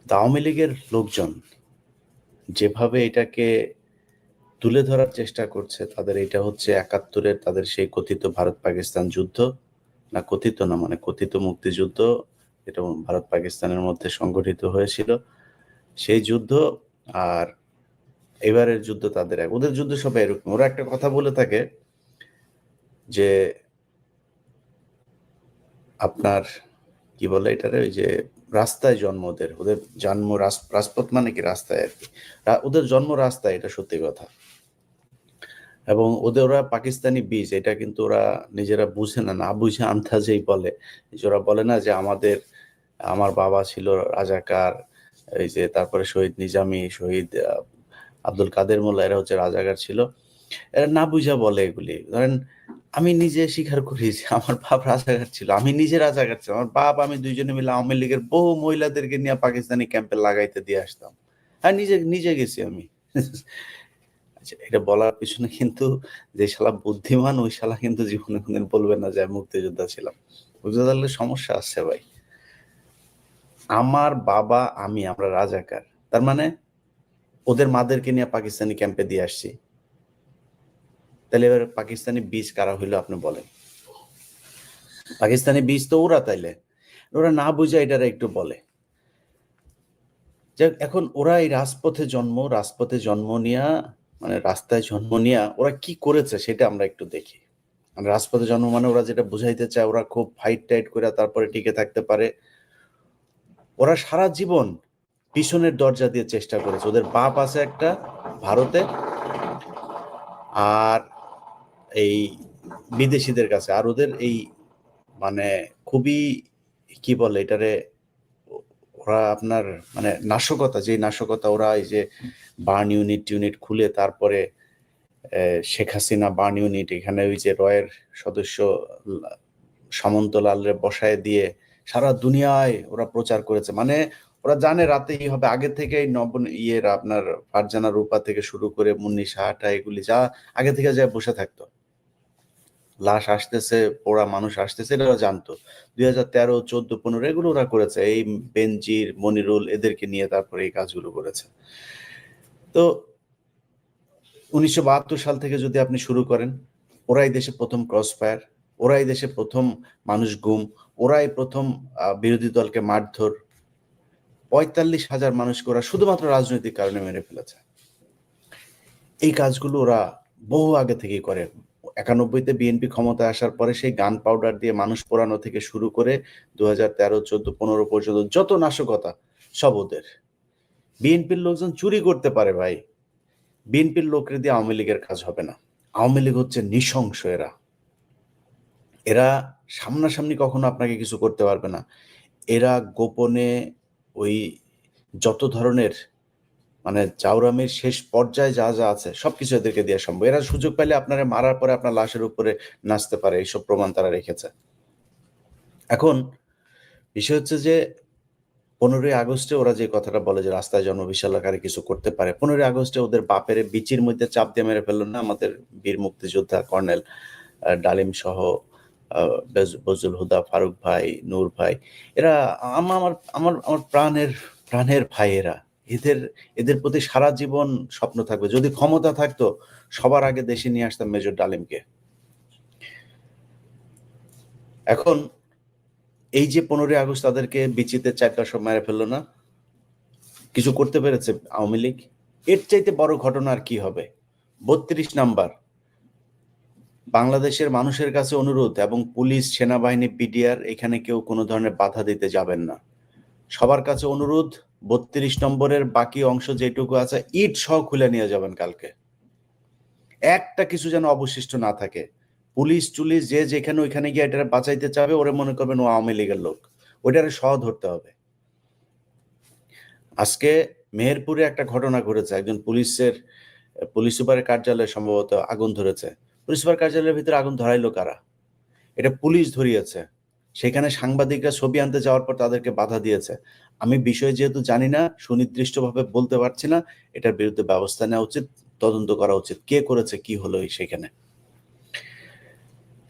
আওয়ামী লীগের লোকজন যেভাবে এটাকে তুলে ধরার চেষ্টা করছে, তাদের এটা হচ্ছে ৭১-এর তাদের সেই কথিত ভারত-পাকিস্তান যুদ্ধ, না কথিত না মানে কথিত মুক্তিযুদ্ধ, এটা ভারত-পাকিস্তানের মধ্যে সংগঠিত হয়েছিল। সেই যুদ্ধ আর এবারের যুদ্ধ তাদের এক। ওদের যুদ্ধ সবাই এরকম। ওরা একটা কথা বলে থাকে যে আপনার কি বলে এটারে, ওই যে রাস্তায় জন্ম ওদের, ওদের জন্ম রাজপথ মানে কি রাস্তায় আর কি। ওদের জন্ম রাস্তায়, এটা সত্যি কথা। এবং ওরা পাকিস্তানি বীজ, এটা কিন্তু ওরা নিজেরা বুঝে না, না বুঝে আন্দাজেই বলে। যে ওরা বলে না যে আমার বাবা ছিল রাজাকার, এই যে তারপরে শহীদ নিজামী, শহীদ আব্দুল কাদের মোল্লা, এরা হচ্ছে রাজাকার ছিল। এরা না বুঝা বলে এগুলি। ধরেন আমি নিজে স্বীকার করি যে আমার বাপ রাজাকার ছিল, আমি নিজে রাজাকার ছিলাম। আমার বাপ আমি দুইজনে মিলে আওয়ামী লীগের বহু মহিলাদেরকে নিয়ে পাকিস্তানি ক্যাম্পে লাগাইতে দিয়ে আসতাম। হ্যাঁ, নিজে নিজে গেছি আমি। আচ্ছা, এটা বলার পিছনে কিন্তু যে শালা বুদ্ধিমান, ওই শালা কিন্তু জীবনে কোনদিন বলবে না যে আমি মুক্তিযোদ্ধা ছিলাম। মুক্তিযোদ্ধা সমস্যা আছে ভাই। আমার বাবা আমরা রাজাকার, তার মানে ওদের মাদেরকে নিয়ে পাকিস্তানি ক্যাম্পে দিয়ে আসছি। তাহলে এবার পাকিস্তানি বীজ কারা হইলো আপনি বলেন? পাকিস্তানি বীজ তো ওরা, তাইলে ওরা না বুঝে এটারা একটু বলে। যে এখন ওরা এই রাজপথে জন্ম নিয়া, মানে রাস্তায় জন্ম নিয়া ওরা কি করেছে সেটা আমরা একটু দেখি। রাজপথে জন্ম মানে ওরা যেটা বুঝাইতে চায়, ওরা খুব ফাইট টাইট করে তারপরে টিকে থাকতে পারে। ওরা সারা জীবন পিছনের দরজা দিয়ে চেষ্টা করেছে। ওদের বাপ আছে একটা ভারতে, আর এই বিদেশিদের কাছে। আর ওদের এই মানে খুবই কি বলে এটারে, ওরা আপনার মানে নাশকতা, যে নাশকতা ওরা এই যে বার্ন ইউনিট খুলে তারপরে শেখ হাসিনা বার্ন ইউনিট, এখানে ওই যে রয়ের সদস্য সামন্তলালরে বসায় দিয়ে সারা দুনিয়ায় ওরা প্রচার করেছে। মানে ওরা জানে রাতেই হবে, আগে থেকে আপনার ফারজানা রূপা থেকে শুরু করে মুন্নি সাহাটা, এগুলি যা আগে থেকে যা বসে থাকতো। লাশ আসতেছে, পোড়া মানুষ আসতেছে, এটা ওরা জানতো। 2013, 14, 15 এগুলো ওরা করেছে। এই বেনজির, মনিরুল এদেরকে নিয়ে তারপরে এই কাজগুলো করেছে। তো 1972 সাল থেকে যদি আপনি শুরু করেন, ওরাই দেশে প্রথম ক্রস ফায়ার, ওরাই দেশে প্রথম মানুষ গুম, ওরাই প্রথম বিরোধী দলকে মারধর, 45,000 মানুষকে ওরা শুধুমাত্র রাজনৈতিক কারণে মেরে ফেলেছে। এই কাজগুলো ওরা বহু আগে থেকেই করে। 91-তে বিএনপি ক্ষমতায় আসার পরে সেই গান পাউডার দিয়ে মানুষ পোড়ানো থেকে শুরু করে 2013, 14, 15 পর্যন্ত যত নাশকতা সব ওদের। বিএনপির লোকজন চুরি করতে পারে ভাই, বিএনপির লোকরে দিয়ে আওয়ামী লীগের কাজ হবে না। আওয়ামী লীগ হচ্ছে নৃশংস। এরা সামনাসামনি কখনো আপনাকে কিছু করতে পারবে না। এরা গোপনে ওই যত ধরনের মানে চাউরামির শেষ পর্যায়ে যা যা আছে সবকিছু এদেরকে দেওয়া সম্ভব। এরা সুযোগ পাইলে আপনারা মারার পরে আপনার লাশের উপরে নাচতে পারে, এইসব প্রমাণ তারা রেখেছে। এখন বিষয় হচ্ছে যে 15ই আগস্টে ওরা যে কথাটা বলে যে রাস্তায় জন্ম বিশাল আকারে কিছু করতে পারে, 15ই আগস্টে ওদের বাপের বিচির মধ্যে চাপ দিয়ে মেরে ফেললো না আমাদের বীর মুক্তিযোদ্ধা কর্নেল ডালিম সহ বজলুল হুদা, ফারুক ভাই, নূর ভাই। এরা আমার আমার আমার প্রাণের প্রাণের ভাই। এদের প্রতি সারা জীবন স্বপ্ন থাকবে। যদি ক্ষমতা থাকতো সবার আগে দেশে নিয়ে আসতাম মেজর ডালিমকে। এখন এই যে 15ই আগস্ট তাদেরকে বিচিতে 4টা সব মেরে ফেললো না, কিছু করতে পেরেছে আওয়ামী লীগ? এর চাইতে বড় ঘটনা আর কি হবে? 32 নাম্বার বাংলাদেশের মানুষের কাছে অনুরোধ, এবং পুলিশ, সেনাবাহিনী, বিডিআর এখানে কেউ কোনো ধরনের বাধা দিতে যাবেন না। সবার কাছে অনুরোধ, 32 নম্বরের বাকি অংশ যেটুকু আছে ইট সহ খুলে নিয়ে যাবেন কালকে। একটা কিছু যেন অবশিষ্ট না থাকে। পুলিশ টুলিশ যে যেখানে ওইখানে গিয়ে এটা বাঁচাইতে চাবে, ওরে মনে করবেন ও আওয়ামী লীগের লোক, ওইটারে সহ ধরতে হবে। আজকে মেহেরপুরে একটা ঘটনা ঘটেছে, একজন পুলিশ সুপারের কার্যালয়ে সম্ভবত আগুন ধরেছে। পুলিশ সুপার কার্যালয়ের ভিতরে আগুন ধরাইলো কারা? এটা পুলিশ ধরিয়েছে। সেখানে সাংবাদিকরা ছবি আনতে যাওয়ার পর তাদেরকে বাধা দিয়েছে। আমি বিষয় যেহেতু জানি না, সুনির্দিষ্টভাবে বলতে পারছি না, এটার বিরুদ্ধে ব্যবস্থা নেওয়া উচিত, তদন্ত করা উচিত, কে করেছে, কি হলো সেখানে।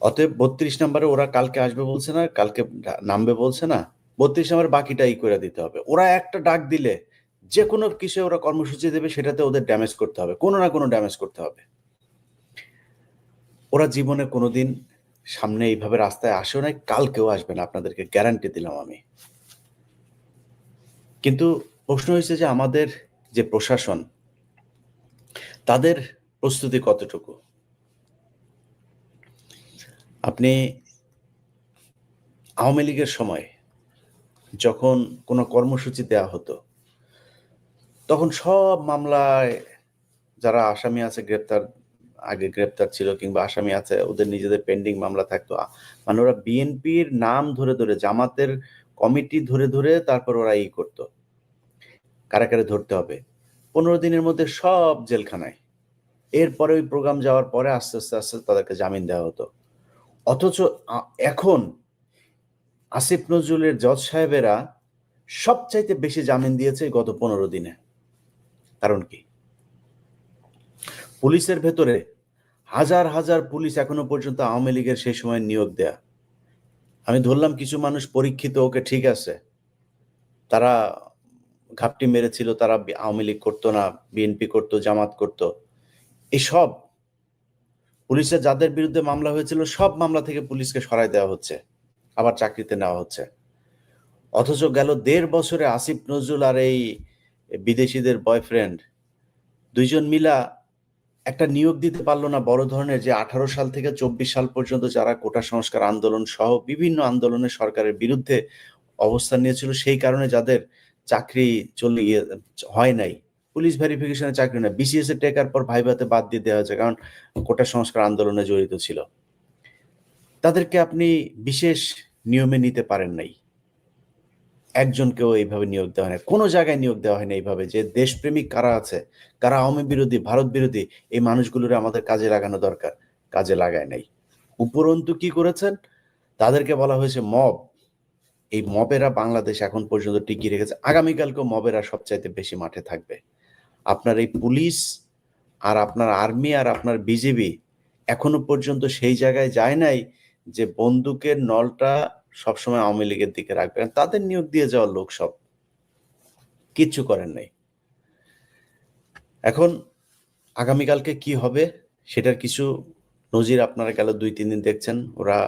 অতএব 32 নম্বরে ওরা কালকে আসবে বলছে না, কালকে নামবে বলছে না, 32 নম্বর বাকিটা করে দিতে হবে। ওরা একটা ডাক দিলে যে কোনো কিসে ওরা কর্মসূচি দেবে সেটাতে ওদের ড্যামেজ করতে হবে, কোনো না কোনো ড্যামেজ করতে হবে। ওরা জীবনে কোনোদিন সামনে এইভাবে রাস্তায় আসেও নাই, কালকেও আসবে না, আপনাদেরকে গ্যারান্টি দিলাম আমি। কিন্তু প্রশ্ন হয়েছে যে আমাদের যে প্রশাসন, তাদের প্রস্তুতি কতটুকু? আপনি আওয়ামী লীগের সময় যখন কোনো কর্মসূচি দেওয়া হতো, তখন সব মামলায় যারা আসামি আছে আগে গ্রেপ্তার ছিল কিংবা আসামি আছে, ওদের নিজেদের পেন্ডিং মামলা থাকতো, মানে ওরা বিএনপির নাম ধরে ধরে, জামাতের কমিটি ধরে ধরে তারপর ওরা করতো কারা কারা ধরতে হবে। 15 দিনের মধ্যে সব জেলখানায়। এরপরে ওই প্রোগ্রাম যাওয়ার পরে আস্তে আস্তে আস্তে তাদেরকে জামিন দেওয়া হতো। অথচ এখন আসিফ নজরুলের জজ সাহেবেরা সবচাইতে বেশি জামিন দিয়েছে গত 15 দিনে। কারণ কি? পুলিশের ভেতরে হাজার হাজার পুলিশ এখনো পর্যন্ত আওয়ামী লীগের সেই সময় নিয়োগ দেয়া। আমি ধরলাম কিছু মানুষ পরীক্ষিত, ওকে ঠিক আছে, তারা ঘাপটি মেরেছিল, তারা আওয়ামী লীগ করতো না, বিএনপি করতো, জামাত করতো। এসব পুলিশের যাদের বিরুদ্ধে মামলা হয়েছিল সব মামলা থেকে পুলিশকে সরাই দেওয়া হচ্ছে, আবার চাকরিতে নেওয়া হচ্ছে। অথচ গেল 1.5 বছরে আসিফ নজরুল আর এই বিদেশিদের বয়ফ্রেন্ড দুইজন মিলা একটা নিয়োগ দিতে পারলো না বড় ধরনের, যে 18 সাল থেকে 24 সাল পর্যন্ত যারা কোটা সংস্কার আন্দোলন সহ বিভিন্ন আন্দোলনে সরকারের বিরুদ্ধে অবস্থান নিয়েছিল, সেই কারণে যাদের চাকরি হয় নাই, পুলিশ ভেরিফিকেশনে চাকরি না, বিসিএস এ টেকার পর ভাইভাতে বাদ দিয়ে দেওয়া হয়েছে কারণ কোটা সংস্কার আন্দোলনে জড়িত ছিল। তাদেরকে আপনি বিশেষ নিয়মে নিতে পারেন নাই। একজনকেও এইভাবে নিয়োগ দেওয়া হয় না, কোনো জায়গায় নিয়োগ দেওয়া হয় না এইভাবে, যে দেশপ্রেমিক কারা আছে, কারা আওয়ামী বিরোধী, ভারত বিরোধী, এই মানুষগুলোর আমাদের কাজে লাগানো দরকার, কাজে লাগায় নাই। উপরন্তু কি করেছেন? তাদেরকে বলা হয়েছে মব। এই মবেরা বাংলাদেশ এখন পর্যন্ত টিকিয়ে রেখেছে, আগামীকালকেও মবেরা সবচাইতে বেশি মাঠে থাকবে। আপনার এই পুলিশ আর আপনার আর্মি আর আপনার বিজিবি এখনো পর্যন্ত সেই জায়গায় যায় নাই যে বন্দুকের নলটা সবসময় আওয়ামী লীগের দিকে রাখবেন। তাদের নিয়োগ দিয়ে যাওয়ার লোক সব কিচ্ছু করেন নাই। এখন আগামীকালকে কি হবে সেটার কিছু নজির আপনারা গেল 2-3 দিন দেখছেন। ওরা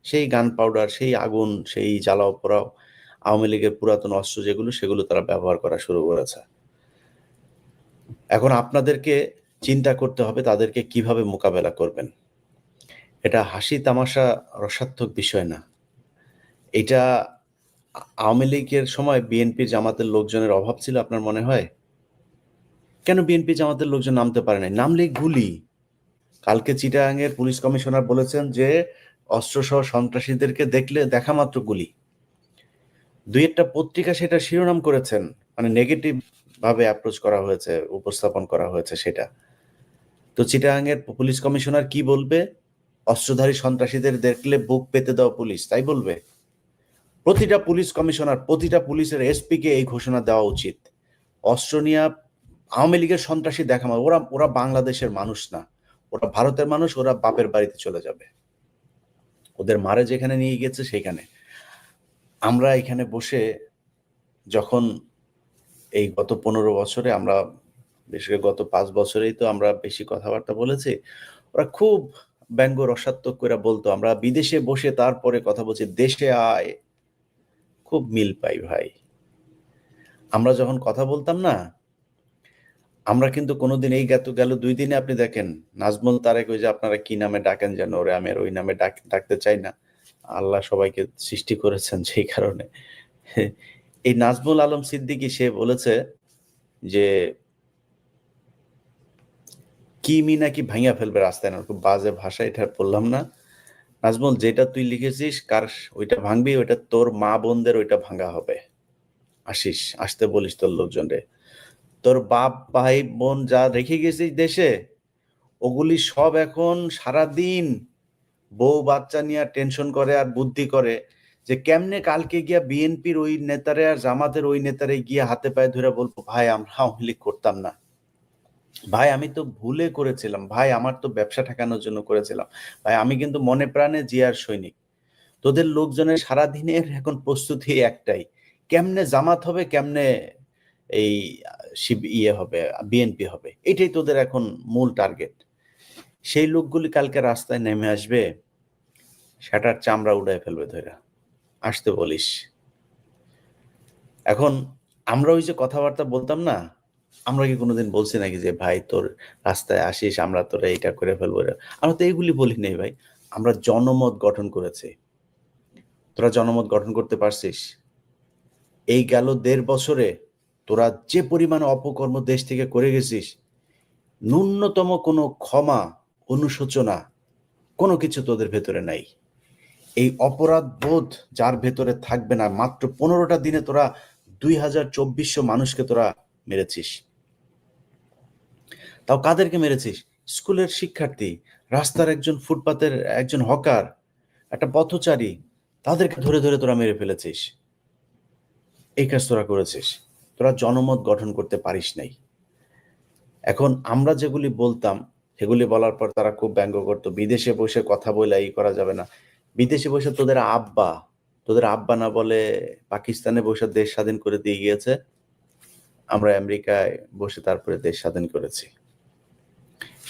সেই গান পাউডার, সেই আগুন, সেই জ্বালাও পোড়াও, আওয়ামী লীগের পুরাতন অস্ত্র যেগুলো, সেগুলো তারা ব্যবহার করা শুরু করেছে। এখন আপনাদেরকে চিন্তা করতে হবে তাদেরকে কিভাবে মোকাবেলা করবেন। এটা হাসি তামাশা রসাত্মক বিষয় না। এটা আওয়ামী লীগের সময় বিএনপি জামাতের লোকজনের অভাব ছিল আপনার মনে হয়? কেন বিএনপি জামাতের লোকজন নামতে পারে নাই? নামলেই গুলি। কালকে চিটাগাংয়ের পুলিশ কমিশনার বলেছেন যে অস্ত্রসহ সন্ত্রাসীদেরকে দেখলে দেখা মাত্র গুলি। 2-1টা পত্রিকা সেটা শিরোনাম করেছেন, মানে নেগেটিভ ভাবে অ্যাপ্রোচ করা হয়েছে, উপস্থাপন করা হয়েছে সেটা। তো চিটাগাংয়ের পুলিশ কমিশনার কি বলবে? অস্ত্রধারী সন্ত্রাসীদের দেখলে বুক পেতে দাও পুলিশ, তাই বলবে? প্রতিটা পুলিশ কমিশনার, প্রতিটা পুলিশের এসপি কে এই ঘোষণা দেওয়া উচিত। অস্ত্র নিয়ে আওয়ামী লীগের সন্ত্রাসী দেখা, ওরা ওরা বাংলাদেশের মানুষ না, ওরা ভারতের মানুষ, ওরা বাপের বাড়িতে চলে যাবে। ওদের মারে যেখানে নিয়ে গেছে সেখানে। আমরা এখানে বসে যখন এই গত 15 বছরে আমরা, বিশেষ করে গত 5 বছরেই তো আমরা বেশি কথাবার্তা বলেছি, ওরা খুব ব্যঙ্গ রসাত্মক করে বলতো আমরা বিদেশে বসে তারপরে কথা বলছি, দেশে আয়। খুব মিল পাই ভাই। আমরা যখন কথা বলতাম না, আমরা কিন্তু কোনোদিন এই গেল 2 দিনে আপনি দেখেন নাজমুল তারেক, ওই যে আপনারা কি নামে ডাকেন যেন ওরে, আমি আর ওই নামে ডাকতে চাই না, আল্লাহ সবাইকে সৃষ্টি করেছেন সেই কারণে। এই নাজমুল আলম সিদ্দিকী সে বলেছে যে কি নাকি ভাঙিয়া ফেলবে রাস্তায়, না খুব বাজে ভাষা, এটা বললাম না। নাজমুল, যেটা তুই লিখেছিস কার ওইটা ভাঙবি, ওইটা তোর মা বোনদের ওইটা ভাঙা হবে। আসতে বলিস তোর লোকজন রে, তোর বাপ ভাই বোন যা রেখে গেছিস দেশে, ওগুলি সব এখন সারাদিন বউ বাচ্চা নিয়ে টেনশন করে আর বুদ্ধি করে যে কেমনে কালকে গিয়া বিএনপির ওই নেতারে আর জামাতের ওই নেতারে গিয়ে হাতে পায়ে ধরে বলবো ভাই আমরা আওয়ামী লীগ করতাম না, ভাই আমি তো ভুলে করেছিলাম, ভাই আমার তো ব্যবসা ঠেকানোর জন্য করেছিলাম, ভাই আমি কিন্তু মনে প্রাণে জিয়ার সৈনিক। তো তোদের লোকজনের সারাদিনের এখন প্রস্তুতি একটাই, কেমনে জামাত হবে, কেমনে এই হবে, বিএনপি হবে, এটাই তোদের এখন মূল টার্গেট। সেই লোকগুলি কালকে রাস্তায় নেমে আসবে, সেটার চামড়া উড়ায় ফেলবে ধরে, আসতে বলিস। এখন আমরা ওই যে কথাবার্তা বলতাম না, আমরা কি কোনোদিন বলছি নাকি যে ভাই তোর রাস্তায় আসিস, আমরা তোরা এইটা করে ফেলবো? আমরা তো এইগুলি বলি নাই ভাই, আমরা জনমত গঠন করেছি। তোরা জনমত গঠন করতে পারছিস? এই গেল 1.5 বছরে তোরা যে পরিমাণে অপকর্ম দেশ থেকে করে গেছিস, ন্যূনতম কোনো ক্ষমা, অনুশোচনা কোনো কিছু তোদের ভেতরে নাই। এই অপরাধ বোধ যার ভেতরে থাকবে না, মাত্র 15টা দিনে তোরা 2200 মানুষকে তোরা মেরেছিস। তাও কাদেরকে মেরেছিস? স্কুলের শিক্ষার্থী, রাস্তার একজন, ফুটপাতের একজন হকার, একটা পথচারী, তাদেরকে ধরে ধরে তোরা মেরে ফেলেছিস। এই কাজ তোরা করেছিস। তোরা জনমত গঠন করতে পারিস নাই। এখন আমরা যেগুলি বলতাম সেগুলি বলার পর তারা খুব ব্যঙ্গ করতো, বিদেশে বসে কথা বলে এই করা যাবে না। বিদেশে বসে তোদের আব্বা না বলে পাকিস্তানে বসে দেশ স্বাধীন করে দিয়ে গিয়েছে, আমরা আমেরিকায় বসে তারপরে দেশ স্বাধীন করেছি।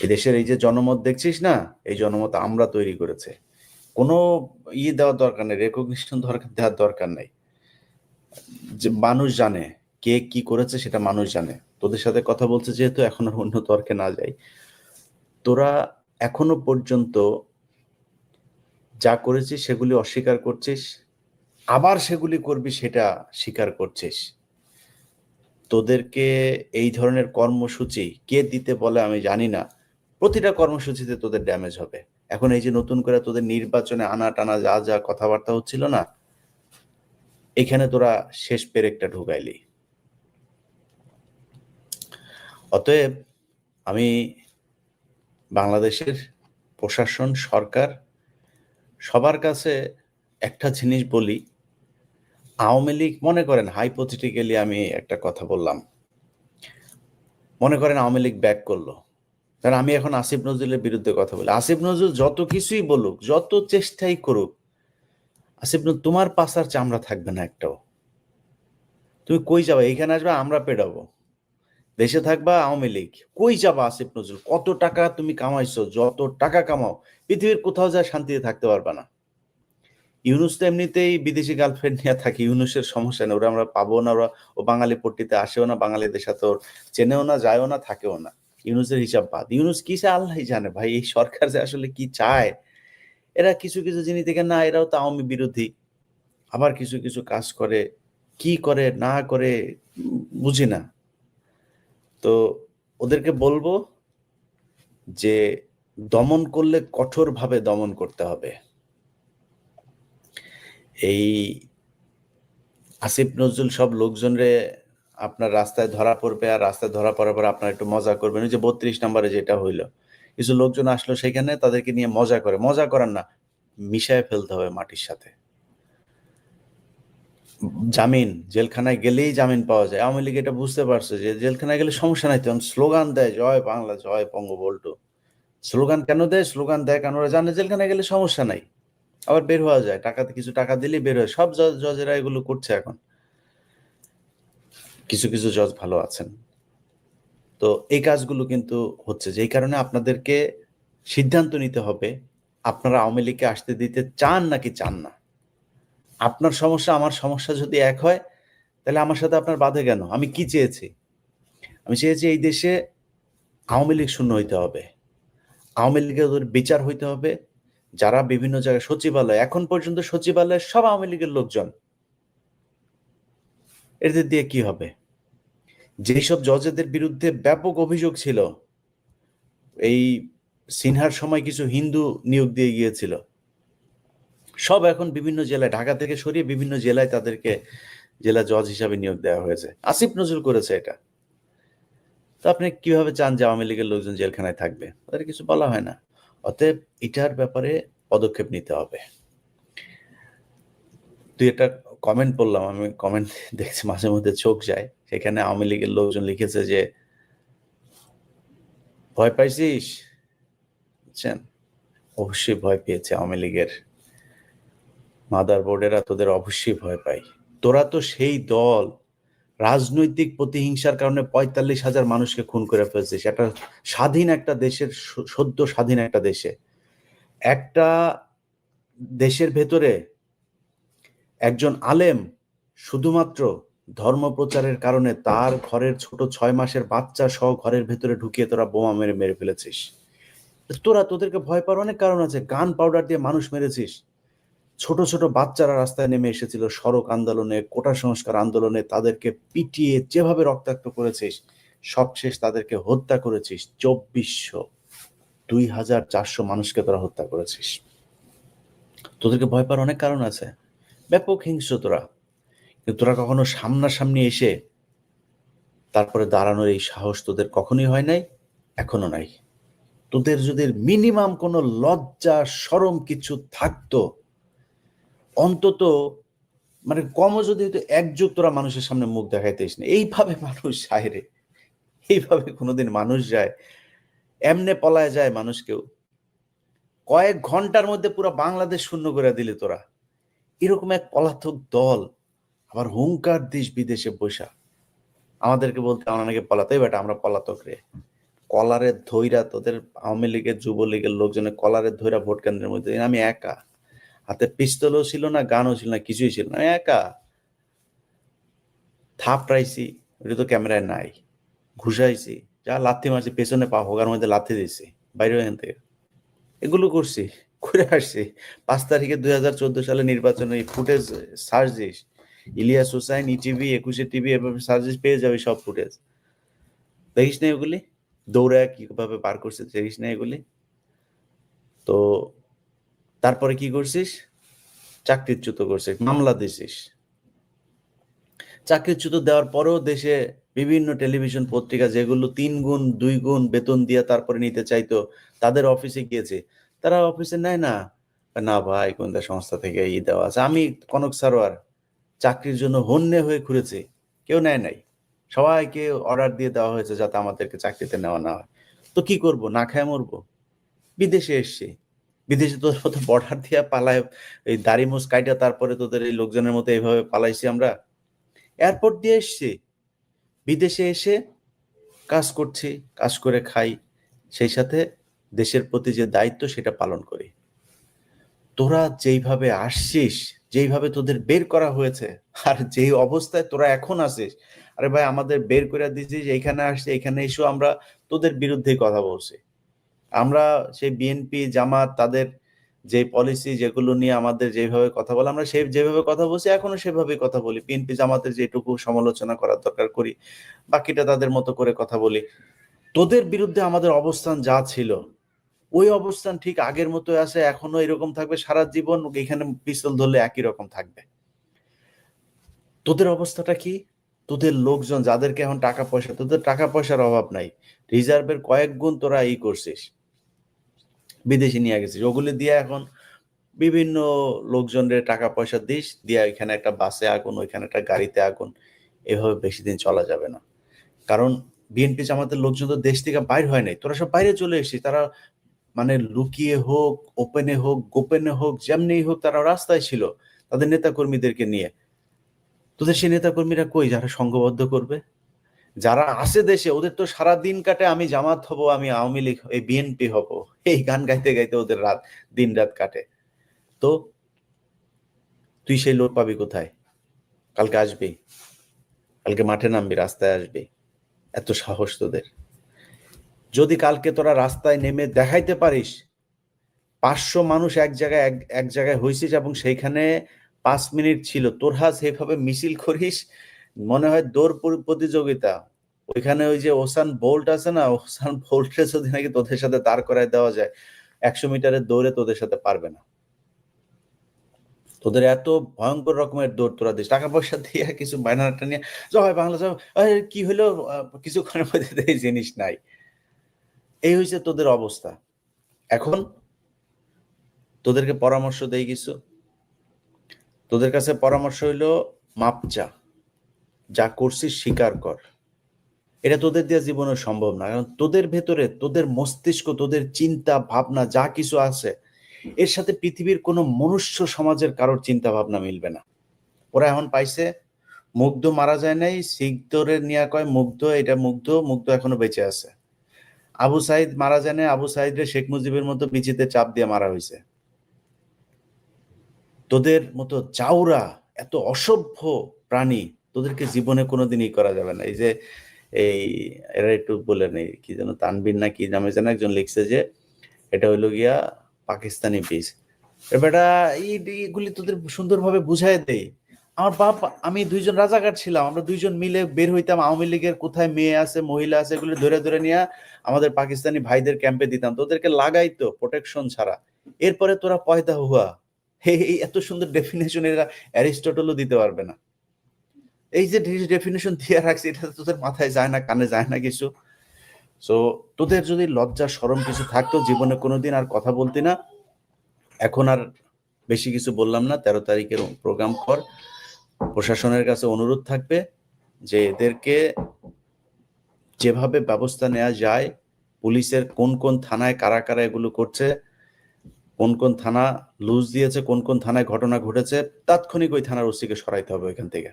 এই দেশের এই যে জনমত দেখছিস না, এই জনমত আমরা তৈরি করেছে। কোনো দেওয়ার দরকার নেই, রেকগনিশন দেওয়ার দরকার নেই। যে মানুষ জানে কে কি করেছে, সেটা মানুষ জানে। তোদের সাথে কথা বলছে যেহেতু, এখন আর অন্য তর্কে না যাই। তোরা এখনো পর্যন্ত যা করেছিস সেগুলি অস্বীকার করছিস, আবার সেগুলি করবি সেটা স্বীকার করছিস। তোদেরকে এই ধরনের কর্মসূচি কে দিতে বলে আমি জানি না, প্রতিটা কর্মসূচিতে তোদের ড্যামেজ হবে। এখন এই যে নতুন করে তোদের নির্বাচনে আনা টানা যা যা কথাবার্তা হচ্ছিল না, এখানে তোরা শেষ পেরেকটা ঢুকাইলি। অতএব আমি বাংলাদেশের প্রশাসন, সরকার, সবার কাছে একটা জিনিস বলি, আওয়ামী লীগ, মনে করেন হাইপোথেটিক্যালি আমি একটা কথা বললাম, মনে করেন আওয়ামী লীগ ব্যাক করলো, কারণ আমি এখন আসিফ নজরুলের বিরুদ্ধে কথা বলি। আসিফ নজরুল যত কিছুই বলুক, যত চেষ্টাই করুক, আসিফ নজরুল তোমার পাশার চামড়া থাকবে না একটাও। তুমি কই যাবা? এইখানে আসবে, আমরা পেডাবো। দেশে থাকবা, আওয়ামী লীগ। কই যাবা আসিফ নজরুল? কত টাকা তুমি কামাইছো, যত টাকা কামাও, পৃথিবীর কোথাও যায় শান্তিতে থাকতে পারবা না। ইউনুস তো এমনিতেই বিদেশি গার্লফ্রেন্ড নিয়ে থাকে, ইউনুসের সমস্যা নেই, ওরা আমরা পাবো না, ও বাঙালি পট্টিতে আসেও না, বাঙালিদের সাথে ওর চেনেও না, যায়ও না, থাকেও না। ইউনুসের হিসাব বাদ। ইউনুস কি চায় আল্লাহ জানে ভাই, এই সরকার যে আসলে কি চায়। এরা কিছু কিছু জিনিস দেখে না, এরাও তো আওয়ামী বিরোধী, আবার কিছু কিছু কাজ করে, কি করে না করে বুঝি না। তো ওদেরকে বলবো যে দমন করলে কঠোরভাবে দমন করতে হবে। এই আসিফ নজরুল সব লোকজনরে আপনার রাস্তায় ধরা পড়বে, আর রাস্তায় ধরা পড়ার পর আপনার একটু মজা করবেন। ওই যে 32 নম্বরে যেটা হইলো, কিছু লোকজন আসলো সেখানে, তাদেরকে নিয়ে মজা করার না, মিশায় ফেলতে হবে মাটির সাথে। জামিন, জেলখানায় গেলেই জামিন পাওয়া যায়। আওয়ামী লীগ এটা বুঝতে পারছে যে জেলখানায় গেলে সমস্যা নাই, তখন স্লোগান দেয় জয় বাংলা, জয় বঙ্গবন্ধু। স্লোগান কেন দেয়? স্লোগান দেয় কারণ ওরা জানে জেলখানায় গেলে সমস্যা নাই, আবার বের হওয়া যায়, কিছু টাকা দিলেই বের হয়। সব জজেরা এগুলো করছে এখন, কিছু কিছু জজ ভালো আছেন। তো এই কাজগুলো কিন্তু হচ্ছে, যেই কারণে আপনাদেরকে সিদ্ধান্ত নিতে হবে, আপনারা আওয়ামী লীগকে আসতে দিতে চান নাকি চান না। আপনার সমস্যা আমার সমস্যা যদি এক হয়, তাহলে আমার সাথে আপনার বাধে কেন? আমি কি চেয়েছি? আমি চেয়েছি এই দেশে আওয়ামী লীগ শূন্য হইতে হবে, আওয়ামী লীগের বিচার হইতে হবে। যারা বিভিন্ন জায়গায় সচিবালয়, এখন পর্যন্ত সচিবালয়ের সব আওয়ামী লীগের লোকজন, এদের দিয়ে কি হবে? যেসব জজেদের বিরুদ্ধে ব্যাপক অভিযোগ ছিল, এই সিনহার সময় কিছু হিন্দু নিয়োগ দিয়ে গিয়েছিল, সব এখন বিভিন্ন জেলায়, ঢাকা থেকে সরিয়ে বিভিন্ন জেলায় তাদেরকে জেলা জজ হিসাবে নিয়োগ দেওয়া হয়েছে। আসিফ নজরুল করেছে এটা। তো আপনি কিভাবে চান যে আওয়ামী লীগের লোকজন জেলখানায় থাকবে? তাদের কিছু বলা হয় না। অতএব এটার ব্যাপারে পদক্ষেপ নিতে হবে। তুই একটা কমেন্ট পড়লাম, আমি কমেন্ট দেখছি মাঝে মধ্যে চোখ যায়, সেখানে আওয়ামী লীগের লোকজন লিখেছে যে ভয় পাইছিস? বুঝছেন, অবশ্যই ভয় পেয়েছে আওয়ামী লীগের মাদারবোর্ডেরা তোদের অবশ্যই ভয় পায়। তোরা তো সেই দল, রাজনৈতিক প্রতিহিংসার কারণে ৪৫,০০০ মানুষকে খুন করে ফেলছিস একটা স্বাধীন একটা দেশের, সদ্য স্বাধীন একটা দেশে। একটা দেশের ভেতরে একজন আলেম শুধুমাত্র ধর্ম প্রচারের কারণে তার ঘরের ছোট ৬ মাসের বাচ্চা সহ ঘরের ভেতরে ঢুকিয়ে তোরা বোমা মেরে মেরে ফেলেছিস। তোদেরকে ভয় পাওয়ার অনেক কারণ আছে। গান পাউডার দিয়ে মানুষ মেরেছিস। ছোট ছোট বাচ্চারা রাস্তায় নেমে এসেছিল সড়ক আন্দোলনে, কোটা সংস্কার আন্দোলনে, তাদেরকে পিটিয়ে যেভাবে রক্তাক্ত করেছিস, সবশেষ তাদেরকে হত্যা করেছিস। ২৪০০, ২,৪০০ মানুষকে তোরা হত্যা করেছিস। তোদেরকে ভয় পাওয়ার অনেক কারণ আছে। ব্যাপক হিংস্র তোরা, কিন্তু তোরা কখনো সামনাসামনি এসে তারপরে দাঁড়ানোর এই সাহস তোদের কখনোই হয় নাই, এখনো নাই। তোদের যদি মিনিমাম কোনো লজ্জা শরম কিছু থাকতো, অন্তত মানে কমও যদি হয়তো এক যুগ তোরা মানুষের সামনে মুখ দেখাইতিস না। এইভাবে মানুষ যায় রে, এইভাবে কোনোদিন মানুষ যায়? এমনে পলায় যায় মানুষ কেউ? কয়েক ঘন্টার মধ্যে পুরো বাংলাদেশ শূন্য করে দিলি তোরা। এরকম এক পলাতক দল আবার হুঙ্কার দিস বিদেশে বসা, আমাদেরকে বলতে আমরা নাকি পলাতক। বেটা আমরা পলাতক রে। কলারের ধইরা তোদের আওয়ামী লীগের যুবলীগের লোকজনের কলারের ধইরা ভোট কেন্দ্রের মধ্যে আমি একা, হাতে পিস্তলও ছিল না, গানও ছিল না, কিছুই ছিল না, আমি একা থাপড়াইছি। ওটা তো ক্যামেরায় নাই। ঘুষাইছি, যা লাথি মারছি, পেছনে পা হোগার মধ্যে লাথি দিছি, বাইরে এখান থেকে। এগুলো করছি, করে আসছি। ৫ তারিখে ২০১৪ সালে নির্বাচনে footage search this, Ilias Hossain, ETV, ২১ TV, এভাবে সার্চ দিস, পেয়ে যাবে সব ফুটেজ। দেখিস না এগুলি? দৌড়ায় কিভাবে পার করছে দেখিস না এগুলি? তো তারপরে কি করছিস? চাকরিচ্যুত করছিস, মামলা দিছিস। চাকরিচ্যুত দেওয়ার পরেও দেশে বিভিন্ন টেলিভিশন পত্রিকা যেগুলো ৩ গুণ ২ গুণ বেতন দিয়ে তারপরে নিতে চাইতো, তাদের অফিসে গিয়েছে, তারা অফিসে নেয় না। না ভাই গোয়েন্দা সংস্থা থেকে ই দেওয়া আছে। আমি কনক সারোয়ার চাকরির জন্য হন্যে হয়ে ঘুরেছি, কেউ নেয় নাই। সবাইকে অর্ডার দিয়ে দেওয়া হয়েছে যাতে আমাদেরকে চাকরিতে নেওয়া না হয়। তো কি করব? না খায় মরবো। বিদেশে এসছি, বিদেশে তোদের মতো বর্ডার দিয়া পালায়, এই দাড়ি মুছ কাইটা তারপরে তোদের এই লোকজনের মতো এইভাবে পালাইছি আমরা। এয়ারপোর্ট দিয়ে এসছি, বিদেশে এসে কাজ করছি, কাজ করে খাই, সেই সাথে দেশের প্রতি যে দায়িত্ব সেটা পালন করি। তোরা যেইভাবে আসছিস, যেইভাবে তোদের বের করা হয়েছে, আর যেই অবস্থায় তোরা এখন আছিস, আরে ভাই আমাদের বের করে দিছিস, এইখানে আসছে, এখানে এসেও আমরা তোদের বিরুদ্ধেই কথা বলছি। আমরা সেই বিএনপি জামাত তাদের যে পলিসি যেগুলো নিয়ে আমাদের যেভাবে কথা বলে, আমরা সেই যেভাবে কথা বলছি এখনো সেভাবেই কথা বলি। বিএনপি জামাতের যেটুকু সমালোচনা করার দরকার করি, বাকিটা তাদের মতো করে কথা বলি। তোদের বিরুদ্ধে আমাদের অবস্থান যা ছিল ওই অবস্থান ঠিক আগের মতো আছে, এখনো এরকম থাকবে সারা জীবন। এখানে পিস্তল ধরলে একই রকম থাকবে। তোদের অবস্থাটা কি? তোদের লোকজন যাদেরকে এখন টাকা পয়সা, তোদের টাকা পয়সার অভাব নাই, রিজার্ভের কয়েক গুণ তোরা ই করছিস, বিদেশে নিয়ে গেছিস। ওগুলি দিয়ে এখন বিভিন্ন লোকজনের টাকা পয়সা দিস, দিয়া এখানে একটা বাসে আগুন, ওইখানে একটা গাড়িতে আগুন। এভাবে বেশি দিন চলা যাবে না। কারণ বিএনপি জামাতের লোকজন তো দেশ থেকে বাইর হয় নাই, তোরা সব বাইরে চলে এসেছিস। তারা মানে লুকিয়ে হোক, ওপেনে হোক, গোপনে হোক, যেমনি হোক তারা রাস্তায় ছিল তাদের নেতা কর্মীদেরকে নিয়ে। তোদের সেই নেতা কর্মীরা কই যারা সংঘবদ্ধ করবে? যারা আছে দেশে ওদের তো সারা দিন কাটে আমি জামাত হব, আমি আওয়ামী লীগ, এই বিএনপি হব, এই গান গাইতে গাইতে ওদের রাত দিন রাত কাটে। তো তুই সেই লোক পাবি কোথায়? কালকে আসবি, কালকে মাঠে নামবি, রাস্তায় আসবি, এত সাহস তোদের? যদি কালকে তোরা রাস্তায় নেমে দেখাইতে পারিস ৫০০ মানুষ এক জায়গায় হয়েছিস এবং সেইখানে ৫ মিনিট ছিল, তোরা সেভাবে মিছিল করিস, মনে হয় দৌড় প্রতিযোগিতা। ওইখানে ওই যে ওসান বোল্ট আছে না, ওসান বোল্টে যদি নাকি তোদের সাথে দাঁড় করায় দেওয়া যায়, ১০০ মিটারের দৌড়ে তোদের সাথে পারবে না। তোদের এত ভয়ঙ্কর রকমের দৌড় তোরা দিস, টাকা পয়সা দিয়ে কিছু বায়নাটা নিয়ে জয় বাংলা জয়, কি হলো, কিছুক্ষণের মধ্যে এই জিনিস নাই। এই হয়েছে তোদের অবস্থা। এখন তোদেরকে পরামর্শ দেই কিছু। তোদের কাছে পরামর্শ হইলো মাপ চা, যা করছিস স্বীকার কর। এটা তোদের দিয়ে জীবনে সম্ভব না, কারণ তোদের ভেতরে তোদের মস্তিষ্ক, তোদের চিন্তা ভাবনা যা কিছু আছে এর সাথে পৃথিবীর কোনো মনুষ্য সমাজের কারোর চিন্তা ভাবনা মিলবে না। ওরা এখন পাইছে মুগ্ধ মারা যায় নাই, শিখদরের নিয়া কয় মুগ্ধ, এটা মুগ্ধ, মুগ্ধ এখনো বেঁচে আছে। আবু সাইদ মারা যায় নাই, আবু সাইদরে শেখ মুজিবের মতো বিচিতে চাপ দিয়ে মারা হয়েছে। তোদের মতো চাউরা এত অসভ্য প্রাণী তোদেরকে জীবনে কোনোদিনই করা যাবে না। এই যে এই এরা একটু বলে নেই কি যেন তানবির না কি নামে যেন একজন লিখছে যে এটা হইলো গিয়া পাকিস্তানি বীজ। বেটা এইগুলি তোদের সুন্দরভাবে বুঝাই দেয়। আমার বাপ আমি দুইজন রাজাকার ছিলাম, আমরা দুইজন মিলে বের হইতাম আওয়ামী লীগের কোথায় মেয়ে আছে মহিলা আছে এগুলি ধরে ধরে নিয়ে আমাদের পাকিস্তানি ভাইদের ক্যাম্পে দিতাম, তোদেরকে লাগাইতো প্রোটেকশন ছাড়া। এরপরে তোরা পয়দা হুয়া, এই এত সুন্দর ডেফিনেশন এরা অ্যারিস্টটলও দিতে পারবে না। এই যে ডেফিনেশন দিয়ে রাখছি এটা তোদের মাথায় যায় না, কানে যায় না কিছু। সো তোদের যদি লজ্জা শরম কিছু থাকতো জীবনে কোনোদিন আর কথা বলতি না। এখন আর বেশি কিছু বললাম না, 13 তারিখের প্রোগ্রাম কর। প্রশাসনের কাছে অনুরোধ থাকবে যে এদেরকে যেভাবে ব্যবস্থা নেওয়া যায়, পুলিশের কোন কোন থানায় কারা কারা এগুলো করছে, কোন কোন থানা লুজ দিয়েছে, কোন কোন থানায় ঘটনা ঘটেছে, তাৎক্ষণিক ওই থানার ওসিকে সরাইতে হবে ওইখান থেকে।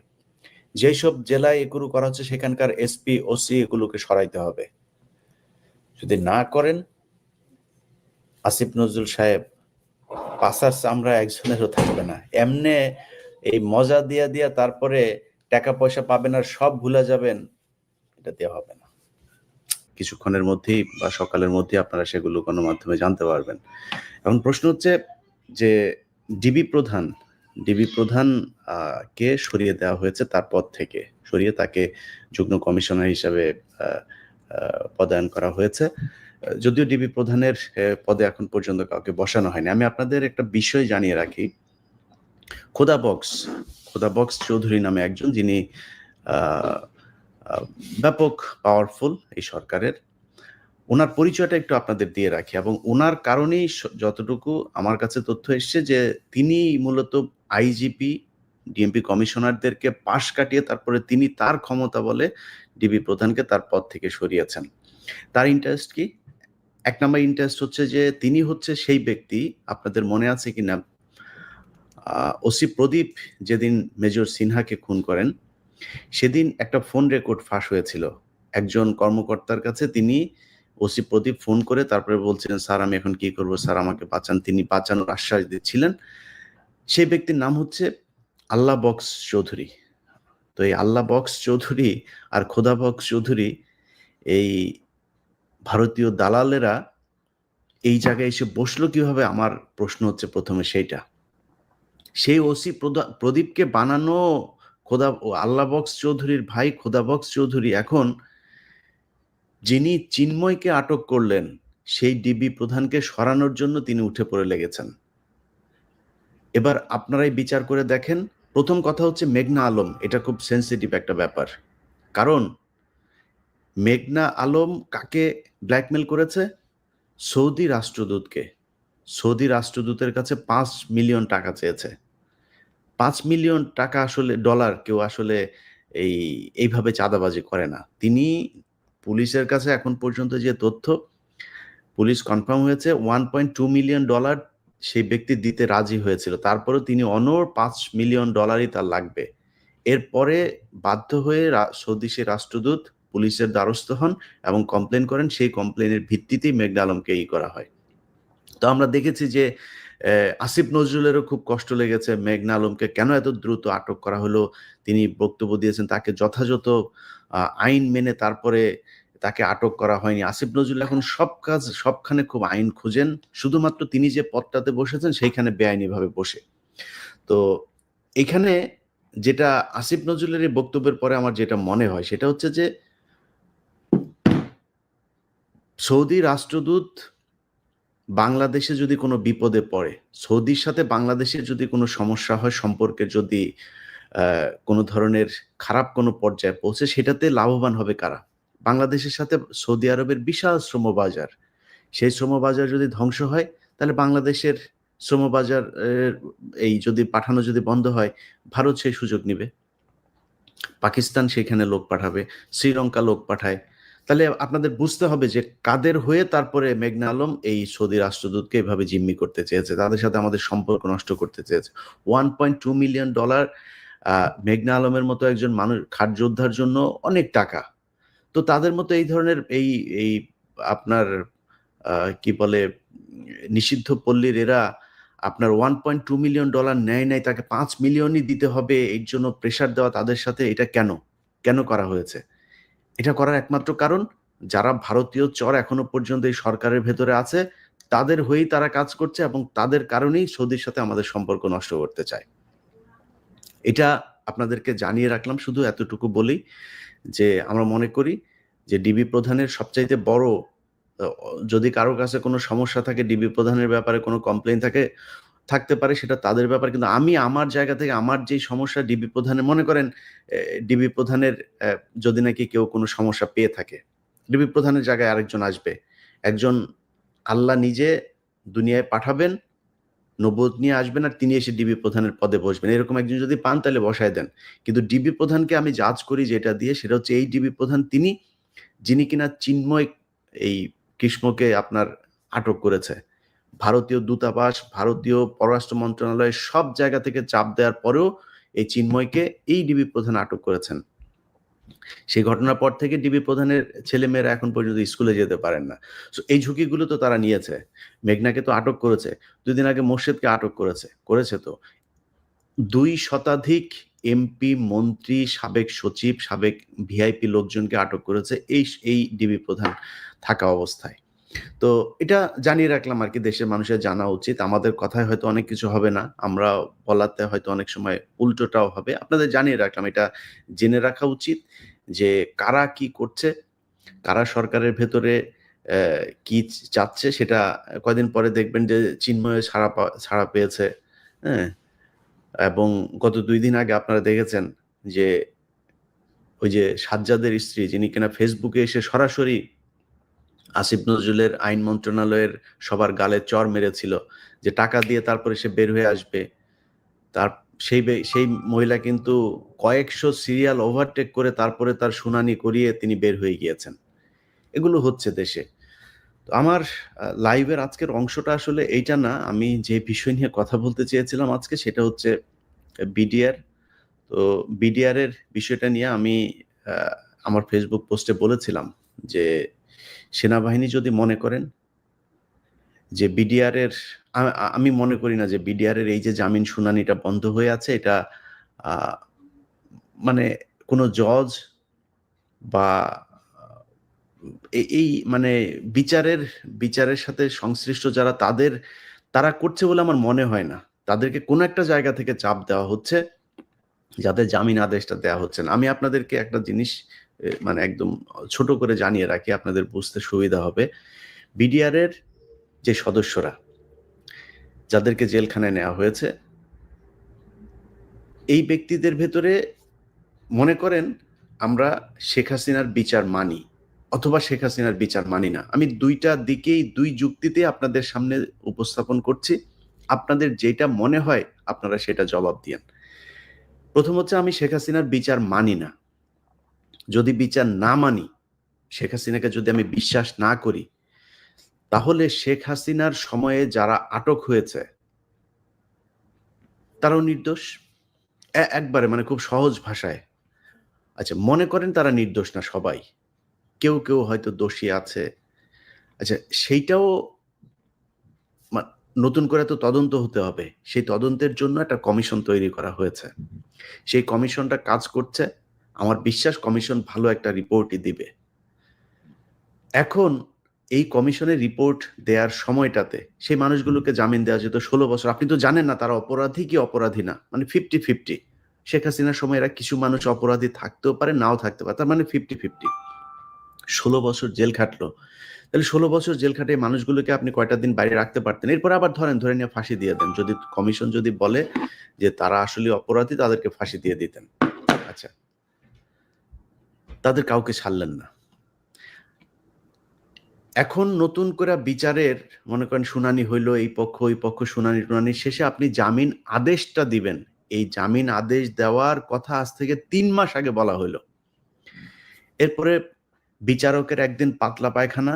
যেসব জেলায় এগুলো করা হচ্ছে সেখানকার এসপি ওসি এগুলোকে সরাইতে হবে। যদি না করেন আসিফ নজরুল সাহেব পাশার চামড়া একজনেরও থাকবে না। এমনে এই মজা দিয়া দিয়া তারপরে টাকা পয়সা পাবেন আর সব ভুলে যাবেন, এটা দেওয়া হবে না। কিছুক্ষণের মধ্যেই বা সকালের মধ্যেই আপনারা সেগুলো গণমাধ্যমে জানতে পারবেন। এখন প্রশ্ন হচ্ছে যে ডিবি প্রধান কে সরিয়ে দেওয়া হয়েছে তার পদ থেকে, সরিয়ে তাকে যুগ্ম কমিশনার হিসাবে পদায়ন করা হয়েছে। যদিও ডিবি প্রধানের পদে এখন পর্যন্ত কাউকে বসানো হয়নি। আমি আপনাদের একটা বিষয় জানিয়ে রাখি, খোদা বক্স চৌধুরী নামে একজন, যিনি ব্যাপক পাওয়ারফুল এই সরকারের, ওনার পরিচয়টা একটু আপনাদের দিয়ে রাখি। এবং ওনার কারণেই যতটুকু আমার কাছে তথ্য এসছে যে তিনি মূলত আইজিপি ডিএমপি কমিশনারদেরকে পাশ কাটিয়ে তারপরে তিনি তার ক্ষমতা বলে ডিবি প্রধানকে তার পদ থেকে সরিয়েছেন। তার ইন্টারেস্ট কি? এক নম্বর ইন্টারেস্ট হচ্ছে যে তিনি হচ্ছে সেই ব্যক্তি, আপনাদের মনে আছে কিনা, ওসি প্রদীপ যেদিন মেজর সিনহাকে খুন করেন সেদিন একটা ফোন রেকর্ড ফাঁস হয়েছিল একজন কর্মকর্তার কাছে। তিনি ওসি প্রদীপ ফোন করে তারপরে বলছিলেন, স্যার আমি এখন কি করবো, স্যার আমাকে বাঁচান। তিনি বাঁচানোর আশ্বাস দিচ্ছিলেন। সেই ব্যক্তির নাম হচ্ছে আল্লাহ বক্স চৌধুরী। তো এই আল্লাহ বক্স চৌধুরী আর খোদা বক্স চৌধুরী, এই ভারতীয় দালালেরা এই জায়গায় এসে বসলো কিভাবে, আমার প্রশ্ন হচ্ছে প্রথমে সেইটা। সেই ওসি প্রদীপকে বানানো আল্লাহ বক্স চৌধুরীর ভাই খোদা বক্স চৌধুরী এখন যিনি চিন্ময়কে আটক করলেন সেই ডিবি প্রধানকে সরানোর জন্য তিনি উঠে পড়ে লেগেছেন। এবার আপনারাই বিচার করে দেখেন। প্রথম কথা হচ্ছে মেঘনা আলম, এটা খুব সেন্সিটিভ একটা ব্যাপার। কারণ মেঘনা আলম কাকে ব্ল্যাকমেল করেছে? সৌদি রাষ্ট্রদূতকে। সৌদি রাষ্ট্রদূতের কাছে 5 মিলিয়ন টাকা চেয়েছে। 5 মিলিয়ন টাকা আসলে ডলার কেউ আসলে এইভাবে চাঁদাবাজি করে না। তিনি পুলিশের কাছে এখন পর্যন্ত যে তথ্য পুলিশ কনফার্ম হয়েছে, $1.2 মিলিয়ন সেই ব্যক্তি দিতে রাজি হয়েছিল। তারপরেও তিনি অনড় $5 মিলিয়ন তার লাগবে। এরপরে বাধ্য হয়ে সৌদি সে রাষ্ট্রদূত পুলিশের দ্বারস্থ হন এবং কমপ্লেন করেন। সেই কমপ্লেনের ভিত্তিতেই মেঘনা আলমকে করা হয়। তো আমরা দেখেছি যে আসিফ নজরুলেরও খুব কষ্ট লেগেছে মেঘনা আলমকে কেন এত দ্রুত আটক করা হলো। তিনি বক্তব্য দিয়েছেন তাকে যথাযথ আইন মেনে তারপরে তাকে আটক করা হয়নি। আসিফ নজরুল এখন সবখানে খুব আইন খুঁজেন, শুধুমাত্র তিনি যে পদটাতে বসেছেন সেইখানে বেআইনিভাবে বসে। তো এখানে যেটা আসিফ নজরুলের এই বক্তব্যের পরে আমার যেটা মনে হয় সেটা হচ্ছে যে সৌদি রাষ্ট্রদূত বাংলাদেশে যদি কোনো বিপদে পড়ে, সৌদির সাথে বাংলাদেশের যদি কোনো সমস্যা হয়, সম্পর্কের যদি কোনো ধরনের খারাপ কোনো পর্যায়ে পৌঁছে, সেটাতে লাভবান হবে কারা? বাংলাদেশের সাথে সৌদি আরবের বিশাল শ্রমবাজার। সেই শ্রমবাজার যদি ধ্বংস হয় তাহলে বাংলাদেশের শ্রমবাজার যদি পাঠানো যদি বন্ধ হয়, ভারত সেই সুযোগ নিবে, পাকিস্তান সেখানে লোক পাঠাবে, শ্রীলঙ্কা লোক পাঠায়। তাহলে আপনাদের বুঝতে হবে যে কাদের হয়ে তারপরে মেঘনা আলম এই সৌদি রাষ্ট্রদূতকে এভাবে জিম্মি করতে চেয়েছে, তাদের সাথে আমাদের সম্পর্ক নষ্ট করতে চেয়েছে। $1.2 মিলিয়ন মেঘনা আলমের মতো একজন মানুষ খাট যোদ্ধার জন্য অনেক টাকা। তো তাদের মতো এই ধরনের এই এই আপনার কি বলে নিষিদ্ধ পল্লীর এরা আপনার $1.2 মিলিয়ন নেয় নাই, তাকে 5 মিলিয়নই দিতে হবে, এর জন্য প্রেশার দেওয়া তাদের সাথে, এটা কেন কেন করা হয়েছে? এটা করার একমাত্র কারণ যারা ভারতীয় চর এখনো পর্যন্ত এই সরকারের ভেতরে আছে তাদের হয়েই তারা কাজ করছে এবং তাদের কারণেই সৌদির সাথে আমাদের সম্পর্ক নষ্ট করতে চায়। এটা আপনাদেরকে জানিয়ে রাখলাম শুধু এতটুকু বলি যে আমরা মনে করি যে ডিবি প্রধানের সবচাইতে বড় যদি কারো কাছে কোনো সমস্যা থাকে, ডিবি প্রধানের ব্যাপারে কোনো কমপ্লেইন থাকতে পারে, সেটা তাদের ব্যাপার। কিন্তু আমি আমার জায়গা থেকে আমার যেই সমস্যা ডিবি প্রধানের, মনে করেন ডিবি প্রধানের যদি নাকি কেউ কোনো সমস্যা পেয়ে থাকে, ডিবি প্রধানের জায়গায় আরেকজন আসবে, একজন আল্লাহ নিজে দুনিয়ায় পাঠাবেন, নবুয়ত নিয়ে আসবেন, আর তিনি এসে ডিবি প্রধানের পদে বসবেন, এরকম একজন যদি পান তাহলে বসায় দেন। কিন্তু ডিবি প্রধানকে আমি জাজ করি যেটা দিয়ে, সেটা হচ্ছে এই ডিবি প্রধান তিনি যিনি কিনা চিন্ময় এই কৃষ্ণকে আপনার আটক করেছে। ভারতীয় দূতাবাস, ভারতীয় পররাষ্ট্র মন্ত্রণালয় সব জায়গা থেকে চাপ দেওয়ার পরেও এই চিন্ময়কে এই ডিবি প্রধান আটক করেছেন। সেই ঘটনার পর থেকে ডিবি প্রধানের ছেলেমেয়েরা এখন পর্যন্ত স্কুলে যেতে পারেন না। সো এই ঝুঁকিগুলো তো তারা নিয়েছে। মেঘনাকে তো আটক করেছে, 2 দিন আগে মোর্শেদকে আটক করেছে তো। 2 শতাধিক এমপি, মন্ত্রী, সাবেক সচিব, সাবেক ভিআইপি লোকজনকে আটক করেছে এই ডিবি প্রধান থাকা অবস্থায়। তো এটা জানিয়ে রাখলাম আর কি, দেশের মানুষের জানা উচিত। আমাদের কথায় হয়তো অনেক কিছু হবে না, আমরা বলাতে হয়তো অনেক সময় উল্টোটাও হবে, আপনাদের জানিয়ে রাখলাম। এটা জেনে রাখা উচিত যে কারা কি করছে, কারা সরকারের ভেতরে কি চাচ্ছে, সেটা কয়দিন পরে দেখবেন যে চিন্ময় ছাড়া পেয়েছে। হ্যাঁ, এবং গত 2 দিন আগে আপনারা দেখেছেন যে ওই যে সাজ্জাদের স্ত্রী, যিনি কিনা ফেসবুকে এসে সরাসরি আসিফ নজরুলের আইন মন্ত্রণালয়ের সবার গালে চড় মেরেছিল যে টাকা দিয়ে তারপরে সে বের হয়ে আসবে, তার সেই মহিলা কিন্তু কয়েকশো সিরিয়াল ওভারটেক করে তারপরে তার শুনানি করিয়ে তিনি বের হয়ে গিয়েছেন। এগুলো হচ্ছে দেশে। তো আমার লাইভের আজকের অংশটা আসলে এইটা না, আমি যে বিষয় নিয়ে কথা বলতে চেয়েছিলাম আজকে সেটা হচ্ছে বিডিআর। তো বিডিআর এর বিষয়টা নিয়ে আমি আমার ফেসবুক পোস্টে বলেছিলাম যে সেনাবাহিনী যদি মনে করেন যে বিডিআর এর, আমি মনে করি না যে বিডিআর এর এই যে জামিন শুনানিটা বন্ধ হয়ে আছে, এটা মানে কোনো জজ বা এই মানে বিচারের সাথে সংশ্লিষ্ট যারা তারা করছে বলে আমার মনে হয় না। তাদেরকে কোনো একটা জায়গা থেকে চাপ দেওয়া হচ্ছে যাতে জামিন আদেশটা দেওয়া হচ্ছে না। আমি আপনাদেরকে একটা জিনিস মানে একদম ছোট করে জানিয়ে রাখি, আপনাদের বুঝতে সুবিধা হবে। বিডিআর এর যে সদস্যরা যাদেরকে জেলখানায় নেওয়া হয়েছে, এই ব্যক্তিদের ভেতরে মনে করেন আমরা শেখ হাসিনার বিচার মানি অথবা শেখ হাসিনার বিচার মানি না। আমি দুইটা দিকেই 2 যুক্তিতে আপনাদের সামনে উপস্থাপন করছি। আপনাদের যেটা মনে হয় আপনারা সেটা জবাব দিয়েন। প্রথম হচ্ছে, আমি শেখ হাসিনার বিচার মানি না। যদি বিচার না মানি, শেখ হাসিনাকে যদি আমি বিশ্বাস না করি, তাহলে শেখ হাসিনার সময়ে যারা আটক হয়েছে তারাও নির্দোষ। একবারে মানে খুব সহজ ভাষায়। আচ্ছা, মনে করেন তারা নির্দোষ না সবাই, কেউ হয়তো দোষী আছে। আচ্ছা, সেইটাও নতুন করে তো তদন্ত হতে হবে। সেই তদন্তের জন্য একটা কমিশন তৈরি করা হয়েছে। সেই কমিশনটা কাজ করছে। আমার বিশ্বাস কমিশন ভালো একটা রিপোর্টই দিবে। এখন এই কমিশনের রিপোর্ট দেওয়ার সময়টাতে সেই মানুষগুলোকে জামিন দেওয়া যেত 16 বছর। আপনি তো জানেন না তারা অপরাধী কি অপরাধী না, মানে 50-50। শেখ হাসিনার সময় এরা কিছু মানুষ অপরাধী থাকতেও পারে, নাও থাকতে পারে, তার মানে 50-50। 16 বছর জেল খাটলো। তাহলে 16 বছর জেল খাটে মানুষগুলোকে আপনি কয়টা দিন বাইরে রাখতে পারতেন, এরপর আবার ধরে নিয়ে ফাঁসি দিয়ে দেন। যদি কমিশন যদি বলে যে তারা আসলে অপরাধী, তাদেরকে ফাঁসি দিয়ে দিতেন। আচ্ছা, তাদের কাউকে ছাড়লেন না। এখন নতুন করে বিচারের মনে করেন শুনানি হইল, এই পক্ষ ওই পক্ষ শুনানি শেষে আপনি জামিন আদেশটা দিবেন। এই জামিন আদেশ দেওয়ার কথা আজ থেকে 3 মাস আগে বলা হইল। এরপরে বিচারকের একদিন পাতলা পায়খানা,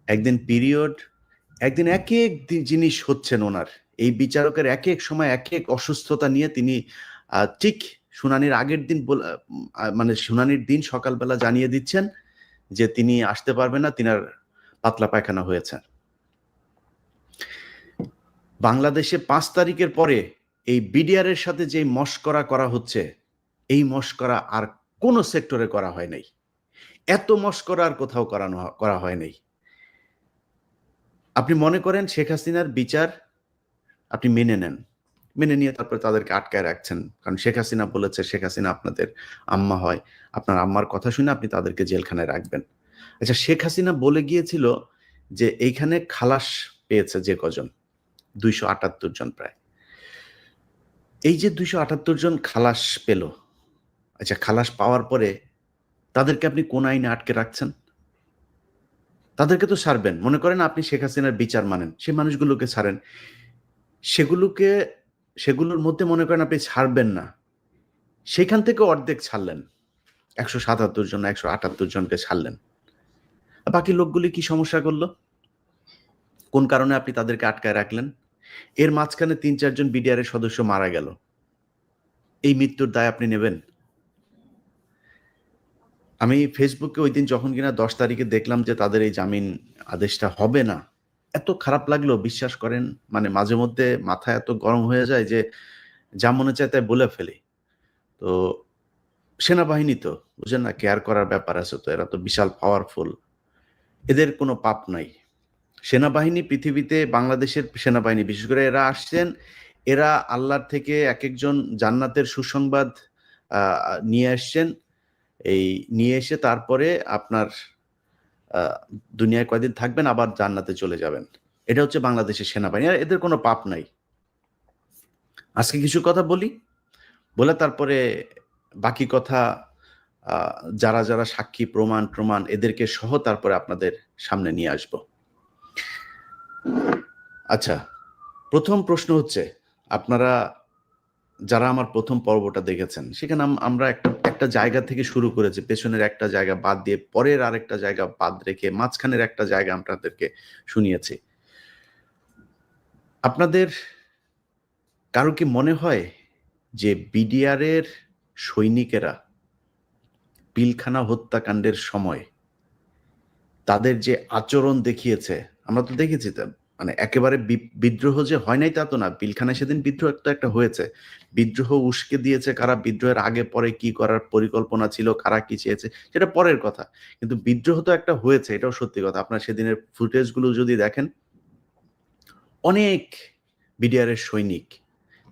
একদিন পিরিয়ড, একদিন এক এক জিনিস হচ্ছেন ওনার। এই বিচারকের এক এক সময় এক এক অসুস্থতা নিয়ে তিনি ঠিক শুনানির আগের দিন মানে শুনানির দিন সকালবেলা জানিয়ে দিচ্ছেন যে তিনি আসতে পারবেন না, তিনার পাতলা পায়খানা হয়েছে। বাংলাদেশে 5 তারিখের পরে এই বিডিআর এর সাথে যে মশকরা করা হচ্ছে, এই মশকরা আর কোন সেক্টরে করা হয় নাই। এত মশকরা আর কোথাও করা হয় নাই। আপনি মনে করেন শেখ হাসিনার বিচার আপনি মেনে নেন, মেনে নিয়ে তারপরে তাদেরকে আটকায় রাখছেন, কারণ শেখ হাসিনা বলেছে, শেখ হাসিনা আপনাদের আম্মা হয়, আপনার আম্মার কথা শুনে আপনি তাদেরকে জেলখানায় রাখবেন। আচ্ছা, শেখ হাসিনা বলে গিয়েছিল যে এইখানে খালাস পেয়েছে যে কজন, 278 জন প্রায়। এই যে 278 জন খালাস পেল, আচ্ছা খালাস পাওয়ার পরে তাদেরকে আপনি কোন আইনে আটকে রাখছেন? তাদেরকে তো ছাড়বেন। মনে করেন আপনি শেখ হাসিনার বিচার মানেন, সেই মানুষগুলোকে ছাড়েন। সেগুলোর মধ্যে মনে করেন আপনি ছাড়বেন না, সেখান থেকে অর্ধেক ছাড়লেন, 177 জন 178 জনকে ছাড়লেন। বাকি লোকগুলি কি সমস্যা করলো? কোন কারণে আপনি তাদেরকে আটকায় রাখলেন? এর মাঝখানে 3-4 জন বিডিআর এর সদস্য মারা গেল, এই মৃত্যুর দায় আপনি নেবেন? আমি ফেসবুকে ওই দিন যখন কিনা 10 তারিখে দেখলাম যে তাদের এই জামিন আদেশটা হবে না, এত খারাপ লাগলো বিশ্বাস করেন। মানে মাঝে মধ্যে মাথা এত গরম হয়ে যায় যে যা মনে চায় তাই বলে ফেলি। তো সেনাবাহিনী তো বুঝেন না, কেয়ার করার ব্যাপার আছে, তো এরা তো বিশাল পাওয়ারফুল, এদের কোনো পাপ নাই। সেনাবাহিনী পৃথিবীতে, বাংলাদেশের সেনাবাহিনী বিশেষ করে এরা আসছেন, এরা আল্লাহর থেকে এক একজন জান্নাতের সুসংবাদ নিয়ে আসছেন। এই নিয়ে এসে তারপরে আপনার দুনিয়ায় কয়দিন থাকবেন, আবার জান্নাতে চলে যাবেন। এটা হচ্ছে বাংলাদেশের সেনাবাহিনী, আর এদের কোনো পাপ নাই। আজকে কিছু কথা বলি, বলে তারপরে বাকি কথা যারা যারা সাক্ষী প্রমাণ এদেরকে সহ তারপরে আপনাদের সামনে নিয়ে আসব। আচ্ছা, প্রথম প্রশ্ন হচ্ছে, আপনারা যারা আমার প্রথম পর্বটা দেখেছেন, সেখানে আমরা একটা জায়গা থেকে শুরু করেছি, পেছনের একটা জায়গা বাদ দিয়ে পরের আরেকটা জায়গা বাদ রেখে মাঝখানের একটা জায়গা আপনাদেরকে শুনিয়েছি। আপনাদের কারো কি মনে হয় যে বিডিআর এর সৈনিকেরা পিলখানা হত্যাকাণ্ডের সময় তাদের যে আচরণ দেখিয়েছে, আমরা তো দেখেছি, মানে একেবারে বিদ্রোহ যে হয় নাই তা তো না, পিলখানায় সেদিন বিদ্রোহ একটা হয়েছে। বিদ্রোহ উস্কে দিয়েছে কারা, বিদ্রোহের আগে পরে কি করার পরিকল্পনা ছিল, কারা কি চেয়েছে সেটা পরের কথা, কিন্তু বিদ্রোহ তো একটা হয়েছে, এটাও সত্যি কথা। আপনার সেদিনের ফুটেজগুলো যদি দেখেন, অনেক বিডিআর এর সৈনিক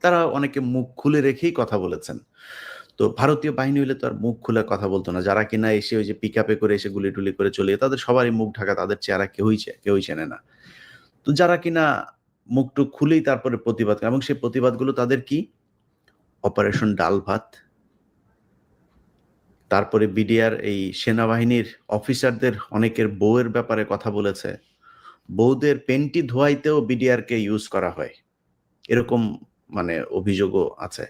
তারা অনেকে মুখ খুলে রেখেই কথা বলেছেন। তো ভারতীয় বাহিনী হইলে তো আর মুখ খুলে কথা বলতো না, যারা কিনা এসে ওই যে পিক আপে করে এসে গুলি টুলি করে চলে, তাদের সবারই মুখ ঢাকা, তাদের চেহারা কেউই চেনে না। তো যারা কিনা মুখটুক খুলেই তারপরে প্রতিবাদ করে, এবং সেই প্রতিবাদগুলো তাদের কি, অপারেশন ডাল ভাত, তারপরে বিডিআর এই সেনাবাহিনীর অফিসারদের অনেকের বউয়ের ব্যাপারে কথা বলেছে, বউদের পেন্টি ধোয়াইতেও বিডিআর কে ইউজ করা হয়, এরকম মানে অভিযোগও আছে।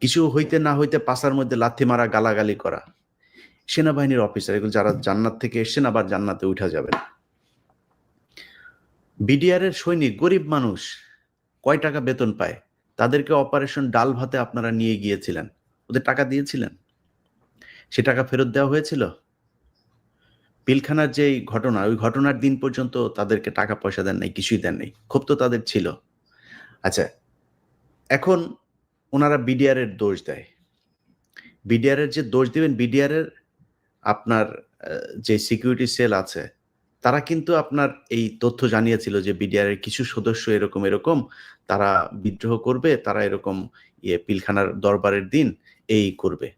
কিছু হইতে না হইতে পাশার মধ্যে লাথি মারা, গালাগালি করা। সেনাবাহিনীর অফিসার এগুলো যারা জান্নাত থেকে এসছেন, আবার জান্নাতে উঠা যাবেন। বিডিআর এর সৈনিক গরিব মানুষ, কয় টাকা বেতন পায়, তাদেরকে অপারেশন ডাল ভাতে আপনারা নিয়ে গিয়েছিলেন, ওদের টাকা দিয়েছিলেন? সে টাকা ফেরত দেওয়া হয়েছিল? পিলখানার যে ঘটনা, ওই ঘটনার দিন পর্যন্ত তাদেরকে টাকা পয়সা দেন নাই, কিছুই দেন নাই, ক্ষোভ তো তাদের ছিল। আচ্ছা, এখন ওনারা বিডিআর এর দোষ দেয়। বিডিআর এর যে দোষ দিবেন, বিডিআর এর আপনার যে সিকিউরিটি সেল আছে, তারা কিন্তু আপনার এই তথ্য জানিয়েছিল যে বিডিআর এর কিছু সদস্য এরকম তারা বিদ্রোহ করবে, তারা এরকম পিলখানার দরবারের দিন এই করবে।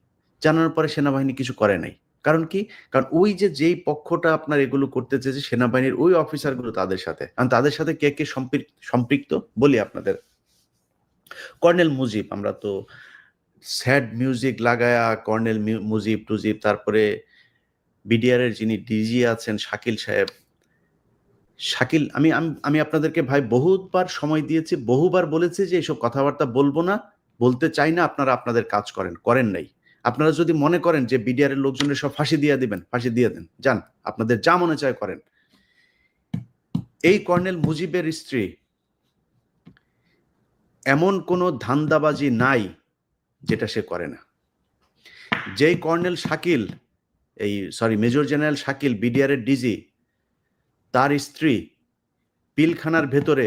জানানোর পরে সেনাবাহিনী কিছু করে নাই। কারণ কি? কারণ ওই যে যেই পক্ষটা আপনার এগুলো করতে চেয়েছে, সেনাবাহিনীর ওই অফিসারগুলো তাদের সাথে, কারণ তাদের সাথে কে কে সম্পৃক্ত বলি আপনাদের। কর্নেল মুজিব, আমরা তো স্যাড মিউজিক লাগায়া কর্নেল মুজিব টুজিব, তারপরে বিডিআর এর যিনি ডিজি আছেন শাকিল সাহেব, শাকিল, আমি আপনাদেরকে ভাই বহুবার সময় দিয়েছি, বহুবার বলেছি যে এইসব কথাবার্তা বলবো না, বলতে চাই না, আপনারা আপনাদের কাজ করেন নাই। আপনারা যদি মনে করেন যে বিডিআর এর লোকজনের সব ফাঁসি দিয়ে দিবেন, ফাঁসি দিয়ে দেন, যান, আপনাদের যা মনে চায় করেন। এই কর্নেল মুজিবের স্ত্রী এমন কোনো ধান্দাবাজি নাই যেটা সে করে না। যেই colonel Shakil, major general Shakil BDR এর ডিজি, তার স্ত্রী পিলখানার ভেতরে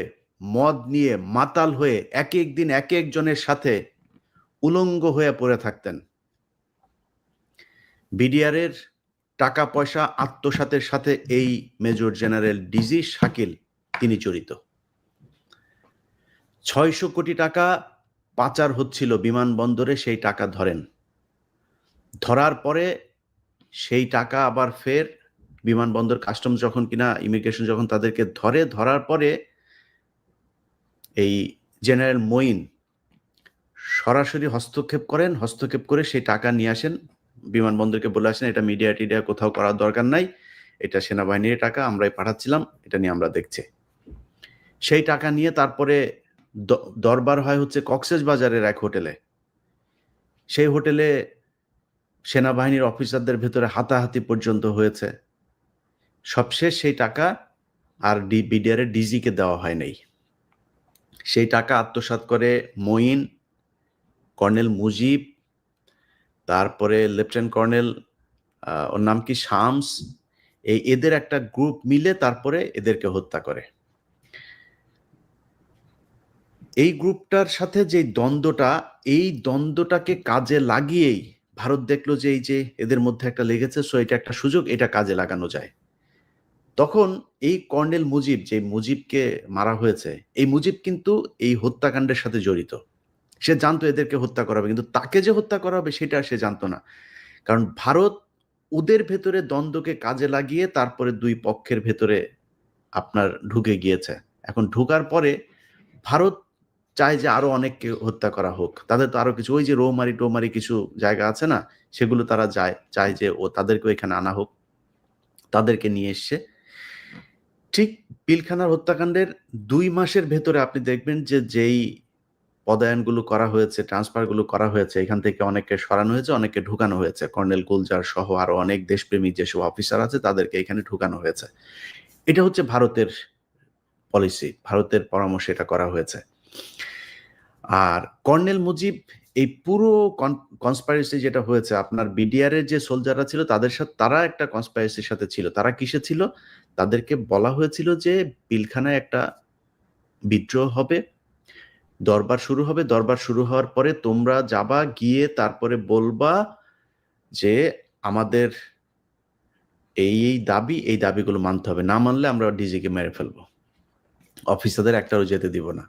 মদ নিয়ে মাতাল হয়ে এক এক দিন এক একজনের সাথে উলঙ্গ হয়ে পড়ে থাকতেন। বিডিআর এর টাকা পয়সা আত্মসাতের সাথে এই মেজর জেনারেল ডিজি শাকিল তিনি জড়িত। 600 কোটি টাকা পাচার হচ্ছিল বিমানবন্দরে, সেই টাকা ধরেন। ধরার পরে সেই টাকা আবার ফের বিমানবন্দর কাস্টমস যখন কিনা ইমিগ্রেশন যখন তাদেরকে ধরার পরে এই জেনারেল মঈন সরাসরি হস্তক্ষেপ করেন। হস্তক্ষেপ করে সেই টাকা নিয়ে আসেন, বিমানবন্দরকে বলে আসেন এটা মিডিয়া কোথাও করার দরকার নাই, এটা সেনাবাহিনীর টাকা, আমরাই পাঠাচ্ছিলাম, এটা নিয়ে আমরা দেখছি। সেই টাকা নিয়ে তারপরে দরবার হয় হচ্ছে কক্সবাজারের এক হোটেলে। সেই হোটেলে সেনাবাহিনীর অফিসারদের ভেতরে হাতাহাতি পর্যন্ত হয়েছে। সবশেষ সেই টাকা আর বিডিআর এর ডিজিকে দেওয়া হয় নাই। সেই টাকা আত্মসাৎ করে মঈন, কর্নেল মুজিব, তারপরে লেফটেন্যান্ট কর্নেল ওর নাম কি শামস, এদের একটা গ্রুপ মিলে তারপরে এদেরকে হত্যা করে। এই গ্রুপটার সাথে যে দ্বন্দ্বটা, এই দ্বন্দ্বটাকে কাজে লাগিয়েই ভারত দেখলো যে এই যে এদের মধ্যে একটা লেগেছে, সো এটা একটা সুযোগ, এটা কাজে লাগানো যায়। তখন এই কর্নেল মুজিব, যে মুজিবকে মারা হয়েছে, এই মুজিব কিন্তু এই হত্যাকাণ্ডের সাথে জড়িত। সে জানতো এদেরকে হত্যা করা হবে, কিন্তু তাকে যে হত্যা করা হবে সেটা সে জানতো না। কারণ ভারত ওদের ভেতরে দ্বন্দ্বকে কাজে লাগিয়ে তারপরে দুই পক্ষের ভেতরে আপনার ঢুকে গিয়েছে। এখন ঢুকার পরে ভারত চায় যে আরো অনেককে হত্যা করা হোক। তাদের তো আরো কিছু ওই যে রৌমারি কিছু জায়গা আছে না, সেগুলো তারা চায় যে তাদেরকেও এখানে আনা হোক, তাদেরকে নিয়ে এসছে। ঠিক পিলখানার হত্যাকাণ্ডের 2 মাসের ভেতরে আপনি দেখবেন যে যেই পদায়নগুলো করা হয়েছে, ট্রান্সফারগুলো করা হয়েছে, এখান থেকে অনেককে সরানো হয়েছে, অনেককে ঢুকানো হয়েছে। কর্নেল গুলজার সহ আরো অনেক দেশপ্রেমিক যেসব অফিসার আছে তাদেরকে এখানে ঢুকানো হয়েছে। এটা হচ্ছে ভারতের পলিসি, ভারতের পরামর্শে এটা করা হয়েছে। আর কর্নেল মুজিব এই পুরো কনস্পাইরেসি যেটা হয়েছে, আপনার বিডিআর এর যে সোলজাররা ছিল তাদের সাথে, তারা একটা কনস্পাইরেসির সাথে ছিল। তারা কিসে ছিল? তাদেরকে বলা হয়েছিল যে পিলখানায় একটা বিদ্রোহ হবে, দরবার শুরু হবে, দরবার শুরু হওয়ার পরে তোমরা যাবা, গিয়ে তারপরে বলবা যে আমাদের এই দাবি, এই দাবিগুলো মানতে হবে, না মানলে আমরা ডিজিকে মেরে ফেলবো, অফিসারদের একটাও যেতে দিব না।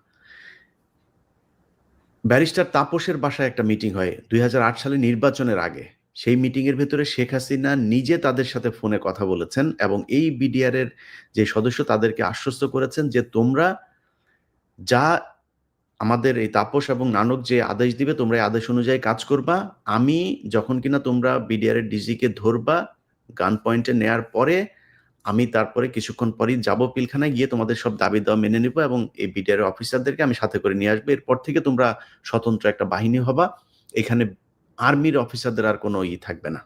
ব্যারিস্টার তাপসের বাসায় একটা মিটিং হয় 2008 সালে নির্বাচনের আগে। সেই মিটিং এর ভেতরে শেখ হাসিনা নিজে তাদের সাথে ফোনে কথা বলেছেন এবং এই বিডিআর এর যে সদস্য তাদেরকে আশ্বস্ত করেছেন যে তোমরা যা আমাদের এই তাপস এবং নানক যে আদেশ দিবে তোমরা এই আদেশ অনুযায়ী কাজ করবা। আমি যখন কিনা তোমরা বিডিআর এর ডিজিকে ধরবা, গান পয়েন্টে নেয়ার পরে আমি তারপরে কিছুক্ষণ পরেই যাব পিলখানায়, গিয়ে তোমাদের সব দাবি দেওয়া মেনে নিব এবং এই বিডিআর এর অফিসারদেরকে আমি সাথে করে নিয়ে আসবো। এরপর থেকে তোমরা স্বতন্ত্র একটা বাহিনী হবা, এখানে আর্মির অফিসারদের আর কোনো থাকবে না।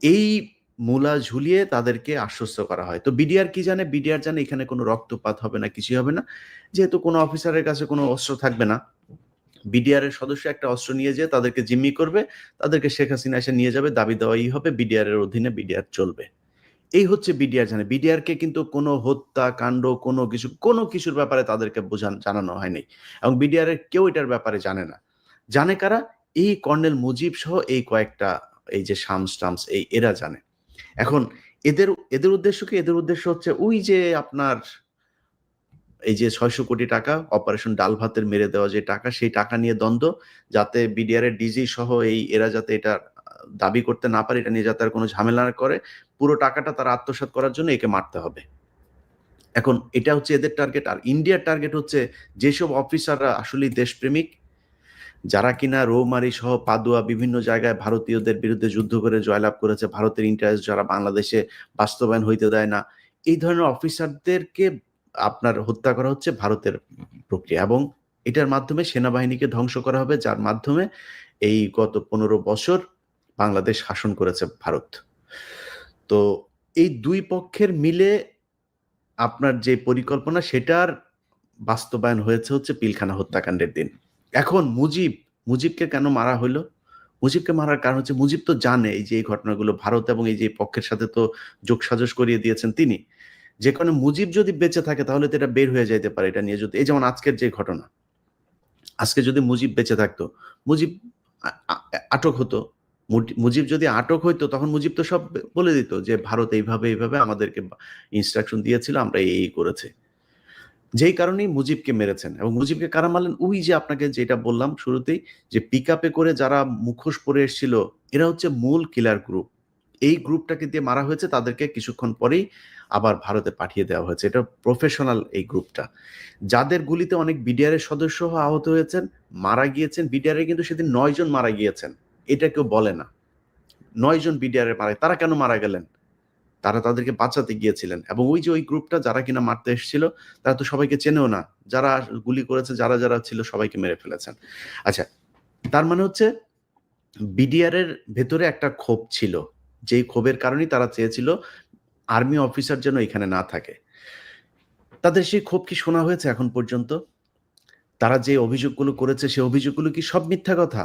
এই মূলা ঝুলিয়ে তাদেরকে আশ্বস্ত করা হয়। তো বিডিআর কি জানে? বিডিআর জানে এখানে কোনো রক্তপাত হবে না, কিছুই হবে না। যেহেতু কোনো অফিসারের কাছে কোনো অস্ত্র থাকবে না, বিডিআর এর সদস্য একটা অস্ত্র নিয়ে যেয়ে তাদেরকে জিম্মি করবে, তাদেরকে শেখ হাসিনা এসে নিয়ে যাবে, দাবি দেওয়াই হবে, বিডিআর এর অধীনে বিডিআর চলবে। এই হচ্ছে বিডিআর জানে। বিডিআর কে কিন্তু কোনো হত্যাকাণ্ড, কোনো কিছুর ব্যাপারে তাদেরকে জানানো হয়নি এবং বিডিআর এর কেউ এটার ব্যাপারে জানে না। জানে কারা? এই কর্নেল মুজিব সহ এই কয়েকটা, এই যে শামস টামস, এরা জানে। এখন এদের উদ্দেশ্য কি? এদের উদ্দেশ্য হচ্ছে ওই যে আপনার এই যে 600 কোটি টাকা অপারেশন ডাল ভাতের মেরে দেওয়া যে টাকা, সেই টাকা নিয়ে দ্বন্দ্ব, যাতে বিডিআর এর ডিজি সহ এরা যাতে এটা দাবি করতে না পারে, এটা নিয়ে যাতে আর কোনো ঝামেলা না করে, পুরো টাকাটা তারা আত্মসাৎ করার জন্য একে মারতে হবে। এখন এটা হচ্ছে এদের টার্গেট। আর ইন্ডিয়ার টার্গেট হচ্ছে যেসব অফিসাররা আসলেই দেশপ্রেমিক, যারা কিনা রৌমারি সহ পাদুয়া বিভিন্ন জায়গায় ভারতীয়দের বিরুদ্ধে যুদ্ধ করে জয়লাভ করেছে, ভারতের ইন্টারেস্ট যারা বাংলাদেশে বাস্তবায়ন হইতে দেয় না, এই ধরনের অফিসারদেরকে আপনার হত্যা করা হচ্ছে ভারতের প্রক্রিয়া এবং এটার মাধ্যমে সেনাবাহিনীকে ধ্বংস করা হবে, যার মাধ্যমে এই গত 15 বছর বাংলাদেশ শাসন করেছে ভারত। তো এই দুই পক্ষের মিলে আপনার যে পরিকল্পনা সেটার বাস্তবায়ন হয়েছে হচ্ছে পিলখানা হত্যাকাণ্ডের দিন। এখন মুজিবকে কেন মারা হইলো? মুজিবকে মারার কারণ হচ্ছে মুজিব তো জানে এই যে এই ঘটনাগুলো ভারত এবং এই যে পক্ষের সাথে তো যোগসাজশ করিয়ে দিয়েছেন তিনি। যে কারণে মুজিব যদি বেঁচে থাকে তাহলে তো এটা বের হয়ে যাইতে পারে, এটা নিয়ে যদি এই যেমন আজকের যে ঘটনা, আজকে যদি মুজিব বেঁচে থাকতো, মুজিব আটক হতো। মুজিব যদি আটক হইতো তখন মুজিব তো সব বলে দিত যে ভারত এইভাবে আমাদেরকে ইনস্ট্রাকশন দিয়েছিল, আমরা এই করেছি। যেই কারণেই মুজিবকে মেরেছেন। এবং মুজিবকে কারা মারলেন? ওই যে আপনাকে যেটা বললাম শুরুতেই, যে পিকআপে করে যারা মুখোশ পরে এসেছিল, এরা হচ্ছে মূল কিলার গ্রুপ। এই গ্রুপটাকে দিয়ে মারা হয়েছে, তাদেরকে কিছুক্ষণ পরেই আবার ভারতে পাঠিয়ে দেওয়া হয়েছে। এটা প্রফেশনাল এই গ্রুপটা। যাদের গুলিতে অনেক বিডিআরের সদস্য আহত হয়েছেন, মারা গিয়েছেন, বিডিআরে কিন্তু সেদিন 9 জন মারা গিয়েছেন। এটা কেউ বলে না। 9 জন বিডিআরে মারা, তারা কেন মারা গেলেন? তারা তাদেরকে বাঁচাতে গিয়েছিলেন। এবং ওই যে ওই গ্রুপটা যারা কিনা মারতে এসেছিল, তারা তো সবাইকে চেনেও না। যারা গুলি করেছে, যারা ছিল সবাইকে মেরে ফেলেছেন। আচ্ছা, তার মানে হচ্ছে বিডিআর এর ভেতরে একটা ক্ষোভ ছিল, যেই ক্ষোভের কারণেই তারা চেয়েছিল আর্মি অফিসার যেন এখানে না থাকে। তাদের সেই ক্ষোভ কি শোনা হয়েছে এখন পর্যন্ত? তারা যে অভিযোগগুলো করেছে সে অভিযোগগুলো কি সব মিথ্যা কথা?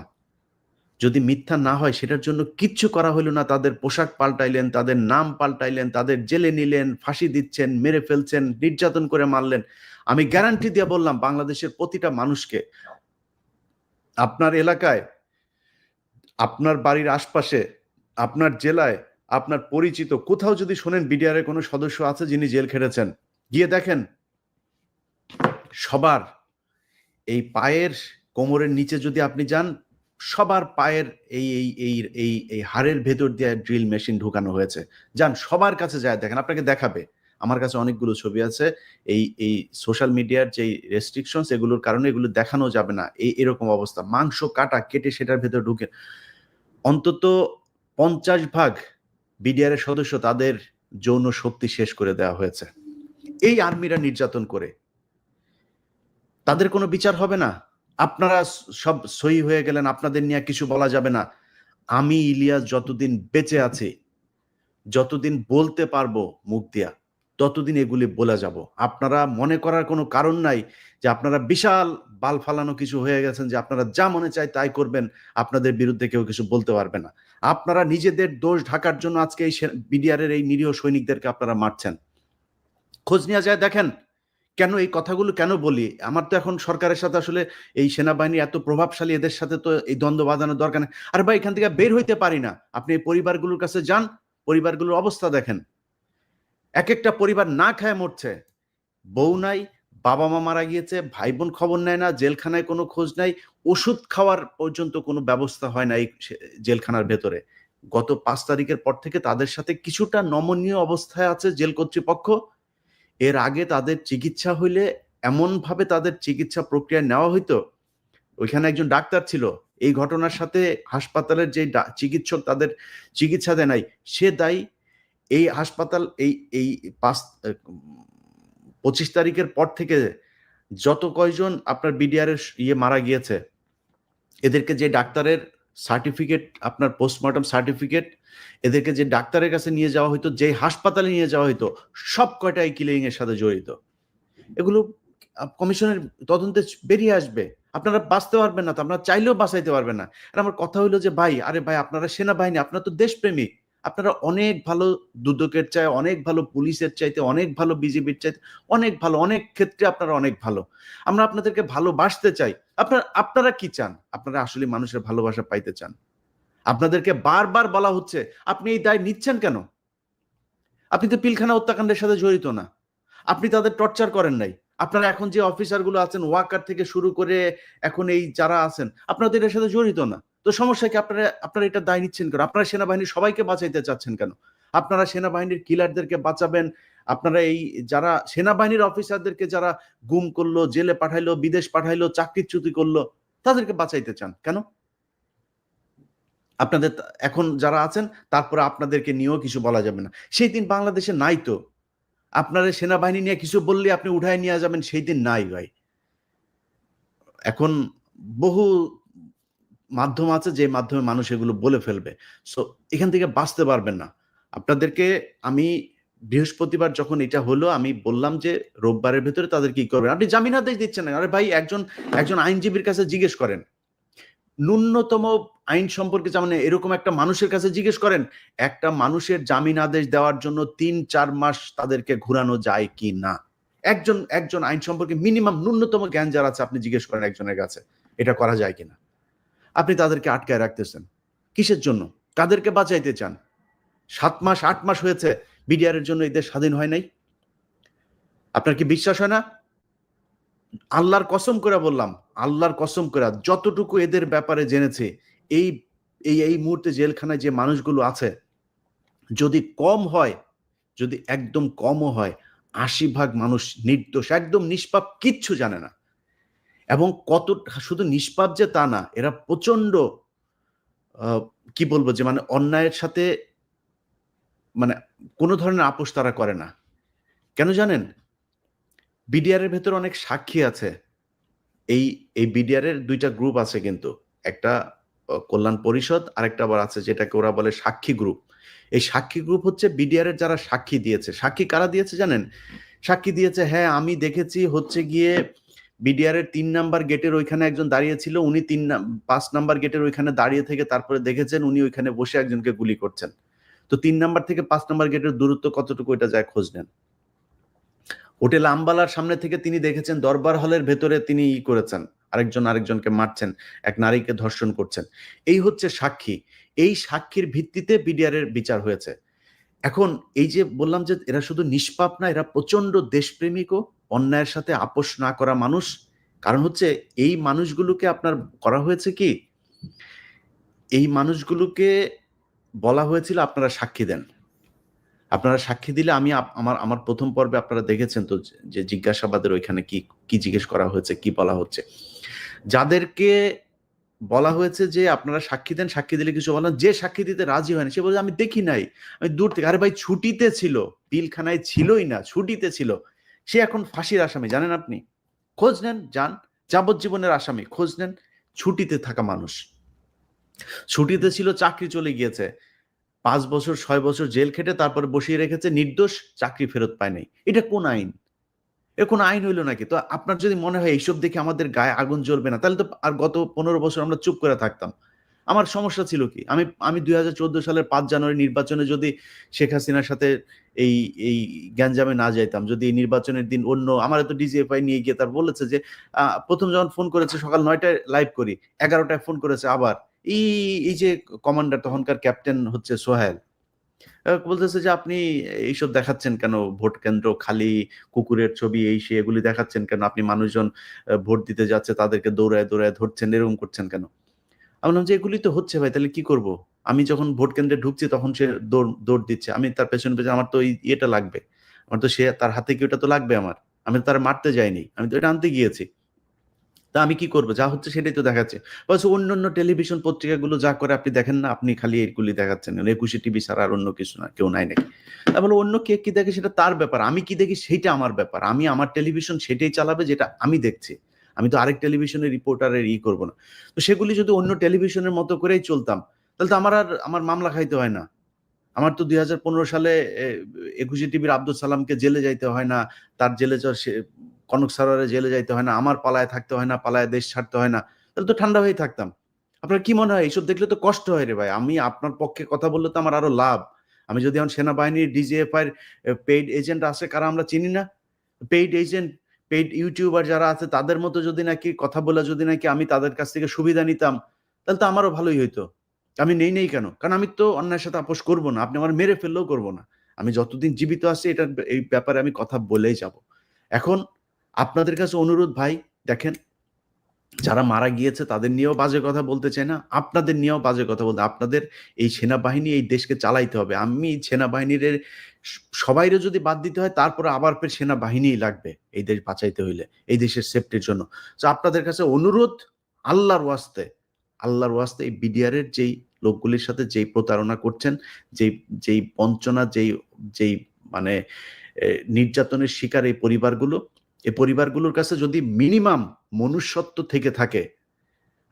যদি মিথ্যা না হয় সেটার জন্য কিচ্ছু করা হলো না। তাদের পোশাক পাল্টাইলেন, তাদের নাম পাল্টাইলেন, তাদের জেলে নিলেন, ফাঁসি দিচ্ছেন, মেরে ফেলছেন, নির্যাতন করে মারলেন। আমি গ্যারান্টি দিয়ে বললাম, বাংলাদেশের প্রতিটা মানুষকে, আপনার এলাকায়, আপনার বাড়ির আশপাশে, আপনার জেলায়, আপনার পরিচিত কোথাও যদি শোনেন বিডিআর এর কোনো সদস্য আছে যিনি জেল খেটেছেন, গিয়ে দেখেন সবার এই পায়ের কোমরের নিচে যদি আপনি যান, সবার পায়ের এই এই এই এই এই হাড়ের ভেতর দিয়ে ড্রিল মেশিন ঢুকানো হয়েছে। যান সবার কাছে যায় দেখেন, আপনাকে দেখাবে। আমার কাছে অনেকগুলো ছবি আছে। এই সোশ্যাল মিডিয়ার যে রেস্ট্রিকশনস, এগুলোর কারণে এগুলো দেখানো যাবে না। এরকম অবস্থা, মাংস কাটা কেটে সেটার ভেতর ঢুকে অন্তত 50% বিডিআর এর সদস্য তাদের যৌন শক্তি শেষ করে দেওয়া হয়েছে এই আর্মিরা নির্যাতন করে। তাদের কোনো বিচার হবে না? আপনারা সব সহি হয়ে গেলেন, আপনাদের নিয়ে কিছু বলা যাবে না। আমি ইলিয়াস যতদিন বেঁচে আছি, যতদিন বলতে পারবো মুখ দিয়া, ততদিন এগুলি বলে যাব। আপনারা মনে করার কোনো কারণ নাই যে আপনারা বিশাল বাল ফালানো কিছু হয়ে গেছেন, যে আপনারা যা মনে চায় তাই করবেন, আপনাদের বিরুদ্ধে কেউ কিছু বলতে পারবে না। আপনারা নিজেদের দোষ ঢাকার জন্য আজকে এই বিডিআর এর এই নিরীহ সৈনিকদেরকে আপনারা মারছেন। খোঁজ নেওয়া যায় দেখেন। কেন এই কথাগুলো কেন বলি? আমার তো এখন সরকারের সাথে আসলে এই সেনাবাহিনী এত প্রভাবশালী, এদের সাথে তো এই দ্বন্দ্ব বাঁধানোর দরকার নেই। আরে ভাই, এখান থেকে বের হইতে পারি না। আপনি এই পরিবারগুলোর কাছে যান, পরিবারগুলোর অবস্থা দেখেন। এক একটা পরিবার না খায় মরছে। বউ নাই, বাবা মা মারা গিয়েছে, ভাই বোন খবর নেয় না, জেলখানায় কোনো খোঁজ নাই, ওষুধ খাওয়ার পর্যন্ত কোনো ব্যবস্থা হয় না এই জেলখানার ভেতরে। গত 5 তারিখের পর থেকে তাদের সাথে কিছুটা নমনীয় অবস্থায় আছে জেল কর্তৃপক্ষ। এর আগে তাদের চিকিৎসা হইলে এমনভাবে তাদের চিকিৎসা প্রক্রিয়া নেওয়া হইতো। ওইখানে একজন ডাক্তার ছিল, এই ঘটনার সাথে হাসপাতালের যে চিকিৎসক তাদের চিকিৎসা দেয় নাই, সে দায়ী। এই হাসপাতাল এই এই 25 তারিখের পর থেকে যত কয়জন আপনার বিডিআর এর মারা গিয়েছে, এদেরকে যে ডাক্তারের সার্টিফিকেট, আপনার পোস্টমর্টম সার্টিফিকেট, এদেরকে যে ডাক্তারের কাছে নিয়ে যাওয়া হইতো, যে হাসপাতালে নিয়ে যাওয়া হইতো, সব কয়টা এই কিলিং এর সাথে জড়িত। এগুলো কমিশনের তদন্তে বেরিয়ে আসবে। আপনারা বাঁচতে পারবেন না, তো আপনারা চাইলেও বাঁচাইতে পারবেন না। আর আমার কথা হইলো যে ভাই, আরে ভাই, আপনারা সেনাবাহিনী, আপনারা তো দেশপ্রেমিক, আপনারা অনেক ভালো, দুদকের চাই অনেক ভালো, পুলিশের চাইতে অনেক ভালো, বিজেপির চাইতে অনেক ভালো, অনেক ক্ষেত্রে আপনারা অনেক ভালো। আমরা আপনাদেরকে ভালোবাসতে চাই। আপনারা কি চান? আপনারা আসলে মানুষের ভালোবাসা পাইতে চান। আপনাদেরকে বারবার বলা হচ্ছে, আপনি এই দায় নিচ্ছেন কেন? আপনি তো পিলখানা হত্যাকাণ্ডের সাথে জড়িত না। আপনি তাদের টর্চার করেন নাই। আপনারা এখন যে অফিসারগুলো আছেন, ওয়াকার থেকে শুরু করে এখন এই যারা আছেন, আপনারা তো এটার সাথে জড়িত না। তো সমস্যা কি? আপনারা এটা দায় নিচ্ছেন কেন? আপনারা সেনাবাহিনীর সবাইকে বাঁচাইতে চাচ্ছেন কেন? আপনারা সেনাবাহিনীর কিলারদেরকে বাঁচাবেন। আপনারা এই যারা সেনাবাহিনীর অফিসারদেরকে যারা গুম করলো, জেলে পাঠাইলো, বিদেশ পাঠাইলো, চাকরিচ্যুতি করলো, তাদেরকে বাঁচাইতে চান কেন? আপনাদের এখন যারা আছেন, তারপরে আপনাদেরকে নিয়েও কিছু বলা যাবে না। সেই দিন বাংলাদেশে নাই তো। আপনার সেনাবাহিনী নিয়ে কিছু বললে আপনি উঠায় নিয়ে যাবেন, সেই দিন নাই ভাই। এখন বহু মাধ্যম আছে যে মাধ্যমে মানুষ এগুলো বলে ফেলবে। সো এখান থেকে বাঁচতে পারবেন না। আপনাদেরকে আমি বৃহস্পতিবার যখন এটা হলো আমি বললাম যে রোববারের ভেতরে তাদের কি করবেন। আপনি জামিনাদেশ দিচ্ছেন না। আরে ভাই একজন আইনজীবীর কাছে জিজ্ঞেস করেন। ন্যূনতম আইন সম্পর্কে যেমন এরকম একটা মানুষের কাছে জিজ্ঞেস করেন, একটা মানুষের জামিন আদেশ দেওয়ার জন্য ৩-৪ মাস তাদেরকে ঘুরানো যায় কি না? একজন আইন সম্পর্কে মিনিমাম ন্যূনতম জ্ঞান যার আছে আপনি জিজ্ঞেস করেন একজনের কাছে, এটা করা যায় কিনা? আপনি তাদেরকে আটকায় রাখতেছেন। কিসের জন্য? কাদেরকে বাঁচাইতে চান? ৭ মাস ৮ মাস হয়েছে বিডিআর এর জন্য এই দেশ স্বাধীন হয় নাই? আপনার কি বিশ্বাস হয় না? আল্লাহর কসম করে বললাম, আল্লাহর কসম করে যতটুকু এদের ব্যাপারে জেনেছি, এই এই মুহূর্তে জেলখানায় যে মানুষগুলো আছে, যদি কম হয়, যদি একদম কমও হয়, ৮০ ভাগ মানুষ নির্দোষ, একদম নিষ্পাপ, কিচ্ছু জানে না। এবং শুধু নিষ্পাপ যে তা না, এরা প্রচন্ড কি বলবো যে মানে অন্যায়ের সাথে মানে কোনো ধরনের আপোস তারা করে না। কেন জানেন? বিডিআর এর ভেতরে অনেক সাক্ষী আছে। এই বিডিআর এর ২ টা গ্রুপ আছে কিন্তু। একটা কল্যাণ পরিষদ, আরেকটা আবার আছে যেটাকে ওরা বলে সাক্ষী গ্রুপ। এই সাক্ষী গ্রুপ হচ্ছে বিডিআর এর যারা সাক্ষী দিয়েছে। সাক্ষী কারা দিয়েছে জানেন? সাক্ষী দিয়েছে, হ্যাঁ, আমি দেখেছি হচ্ছে গিয়ে বিডিআর এর ৩ নাম্বার গেটের ওইখানে একজন দাঁড়িয়ে ছিল। উনি ৫ নাম্বার গেটের ওইখানে দাঁড়িয়ে থেকে তারপরে দেখেছেন উনি ওইখানে বসে একজনকে গুলি করছেন। তো ৩ নাম্বার থেকে ৫ নাম্বার গেটের দূরত্ব কতটুকু এটা যায় খোঁজ নেন। হোটেল আম্বালার সামনে থেকে তিনি দেখেছেন দরবার হলের ভেতরে তিনি করেছেন, আরেকজনকে মারছেন, এক নারীকে ধর্ষণ করছেন। এই হচ্ছে সাক্ষী। এই সাক্ষীর ভিত্তিতে বিডিআর এর বিচার হয়েছে। এখন এই যে বললাম যে এরা শুধু নিষ্পাপ না, এরা প্রচন্ড দেশপ্রেমিকও, অন্যায়ের সাথে আপোস না করা মানুষ। কারণ হচ্ছে এই মানুষগুলোকে আপনার করা হয়েছে কি, এই মানুষগুলোকে বলা হয়েছিল আপনারা সাক্ষী দেন। আপনারা সাক্ষী দিলে আমি আমার ১ম পর্বে আপনারা দেখেছেন তো যে জিজ্ঞাসাবাদের ওইখানে কি জিজ্ঞেস করা হয়েছে, কি বলা হচ্ছে। যাদেরকে বলা হয়েছে যে আপনারা সাক্ষী দেন, সাক্ষী দিলে কিছু বলেন, যে সাক্ষী দিতে রাজি হয়নি সে বলে আমি দেখি নাই, আমি দূর থেকে, আরে ভাই ছুটিতে ছিল, পিলখানায় ছিলই না, ছুটিতে ছিল। সে এখন ফাঁসির আসামি, জানেন আপনি? খোঁজ নেন, যান, যাবজ্জীবনের আসামি, খোঁজ নেন। ছুটিতে থাকা মানুষ, ছুটিতে ছিল, চাকরি চলে গিয়েছে, ৫ বছর ৬ বছর জেল খেটে তারপরে বসিয়ে রেখেছে, নির্দোষ, চাকরি ফেরত পায় নাই। এটা কোন আইন? এর কোন আইন হইল নাকি? তো আপনার যদি মনে হয় এইসব দেখে আমাদের গায়ে আগুন জ্বলবে না, তাহলে তো আর গত ১৫ বছর আমরা চুপ করে থাকতাম। আমার সমস্যা ছিল কি? আমি ২০১৪ সালের ৫ জানুয়ারি নির্বাচনে যদি শেখ হাসিনার সাথে এই এই গ্যাঞ্জামে না যাইতাম, যদি এই নির্বাচনের দিন অন্য আমারে তো ডিজিএফআই নিয়ে গিয়ে তার বলেছে যে ১ম যখন ফোন করেছে সকাল ৯ টায় লাইভ করি, ১১ টায় ফোন করেছে আবার। এই এই যে কমান্ডার তখনকার ক্যাপ্টেন হচ্ছে সোহেল, বলতেছে যে আপনি এইসব দেখাচ্ছেন কেন? ভোট কেন্দ্র খালি, কুকুরের ছবি, এই সেই এগুলি দেখাচ্ছেন কেন? আপনি মানুষজন ভোট দিতে যাচ্ছে তাদেরকে দৌড়ায় ধরছেন, এরকম করছেন কেন? আমি বললাম যে এগুলি তো হচ্ছে ভাই, তাহলে কি করব? আমি যখন ভোট কেন্দ্রে ঢুকছি তখন সে দৌড় দিচ্ছে। আমি তার পেছনে আমার তো ইয়েটা লাগবে। আমার তো সে তার হাতে কি ওটা তো লাগবে আমার। আমি তো তারে মারতে যাইনি। আমি তো এটা আনতে গিয়েছি। তা আমি কি করব? যা হচ্ছে সেটাই তো দেখাচ্ছে। বলছে অন্যান্য টেলিভিশন পত্রিকাগুলো যা করে আপনি দেখেন না? আপনি খালি এগুলি দেখাচ্ছেন। ২১শে টিভি ছাড়া আর অন্য কিছু না। কেউ নাই নাকি? আমি বললাম অন্য কে কি দেখে সেটা তার ব্যাপার। আমি কি দেখি সেইটা আমার ব্যাপার। আমি আমার টেলিভিশন সেটাই চালাবে যেটা আমি দেখছি। আমি তো আরেক টেলিভিশনের রিপোর্টারের করব না। তো সেগুলি যদি অন্য টেলিভিশনের মতো করেই চলতাম, তাহলে তো আমার মামলা খাইতে হয় না। আমার তো ২০১৫ সালে ২১শে টিভির আব্দুল সালামকে জেলে যাইতে হয় না। তার জেলে যাওয়ার কনক সারোয়ারের জেলে যাইতে হয় না। আমার পালায় থাকতে হয় না, পালায় দেশ ছাড়তে হয় না। তাহলে তো ঠান্ডা হয়েই থাকতাম। আপনার কি মনে হয় এইসব দেখলে তো কষ্ট হয় রে ভাই। আমি আপনার পক্ষে কথা বললে তো আমার আরো লাভ। আমি যদি এখন সেনাবাহিনীর ডিজিএফআই এর পেইড এজেন্ট আছে কারা আমরা চিনি না? পেইড এজেন্ট, পেইড ইউটিউবার যারা আছে তাদের মতো যদি নাকি কথা বলে যদি নাকি আমি তাদের কাছ থেকে সুবিধা নিতাম, তাহলে তো আমারও ভালোই হইতো। আমি নেই কেন? কারণ আমি তো অন্যায়ের সাথে আপোস করব না। আপনি আমার মেরে ফেললেও করব না। আমি যতদিন জীবিত আছি এই ব্যাপারে আমি কথা বলেই যাব। এখন আপনাদের কাছে অনুরোধ ভাই, দেখেন, যারা মারা গিয়েছে তাদের নিয়েও বাজে কথা বলতে চাই না। আপনাদের নিয়েও বাজে কথা বলতে, আপনাদের এই সেনাবাহিনী এই দেশকে চালাইতে হবে। আমি সেনাবাহিনীর সবাইরে যদি বাদ দিতে হয় তারপরে আবার ফের সেনাবাহিনীই লাগবে এই দেশ বাঁচাইতে হইলে, এই দেশের সেফটির জন্য। সো আপনাদের কাছে অনুরোধ, আল্লাহর ওয়াস্তে, আল্লাহর ওয়াস্তে এই বিডিআর এর যেই লোকগুলির সাথে যেই প্রতারণা করছেন, যেই বঞ্চনা, যেই মানে নির্যাতনের শিকার এই পরিবারগুলোর কাছে যদি মিনিমাম মনুষ্যত্ব থেকে থাকে,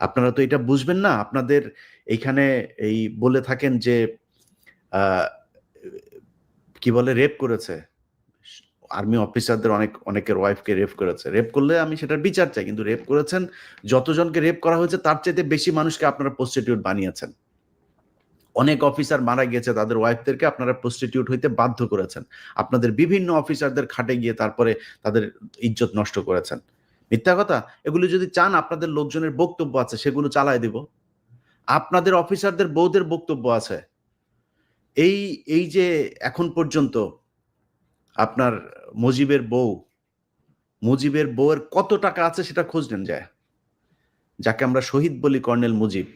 আপনারা তো এটা বুঝবেন না। আপনাদের এইখানে এই বলে থাকেন যে কি বলে রেপ করেছে, আর্মি অফিসারদের অনেকের ওয়াইফকে রেপ করেছে। রেপ করলে আমি সেটার বিচার চাই, কিন্তু রেপ করেছেন যতজনকে রেপ করা হয়েছে তার চাইতে বেশি মানুষকে আপনারা প্রস্টিটিউট বানিয়েছেন। অনেক অফিসার মারা গিয়েছে, তাদের ওয়াইফদেরকে আপনারা প্রস্টিটিউট হইতে বাধ্য করেছেন। আপনাদের বিভিন্ন অফিসারদের খাটে গিয়ে তারপরে তাদের ইজ্জত নষ্ট করেছেন। মিথ্যা কথা। এগুলো যদি চান, আপনাদের লোকজনের বক্তব্য আছে, সেগুলো চালায় দিব। আপনাদের অফিসারদের বউদের বক্তব্য আছে। এই এই যে এখন পর্যন্ত আপনার মুজিবের বউয়ের কত টাকা আছে সেটা খোঁজ নেন যায়। যাকে আমরা শহীদ বলি, কর্নেল মুজিব,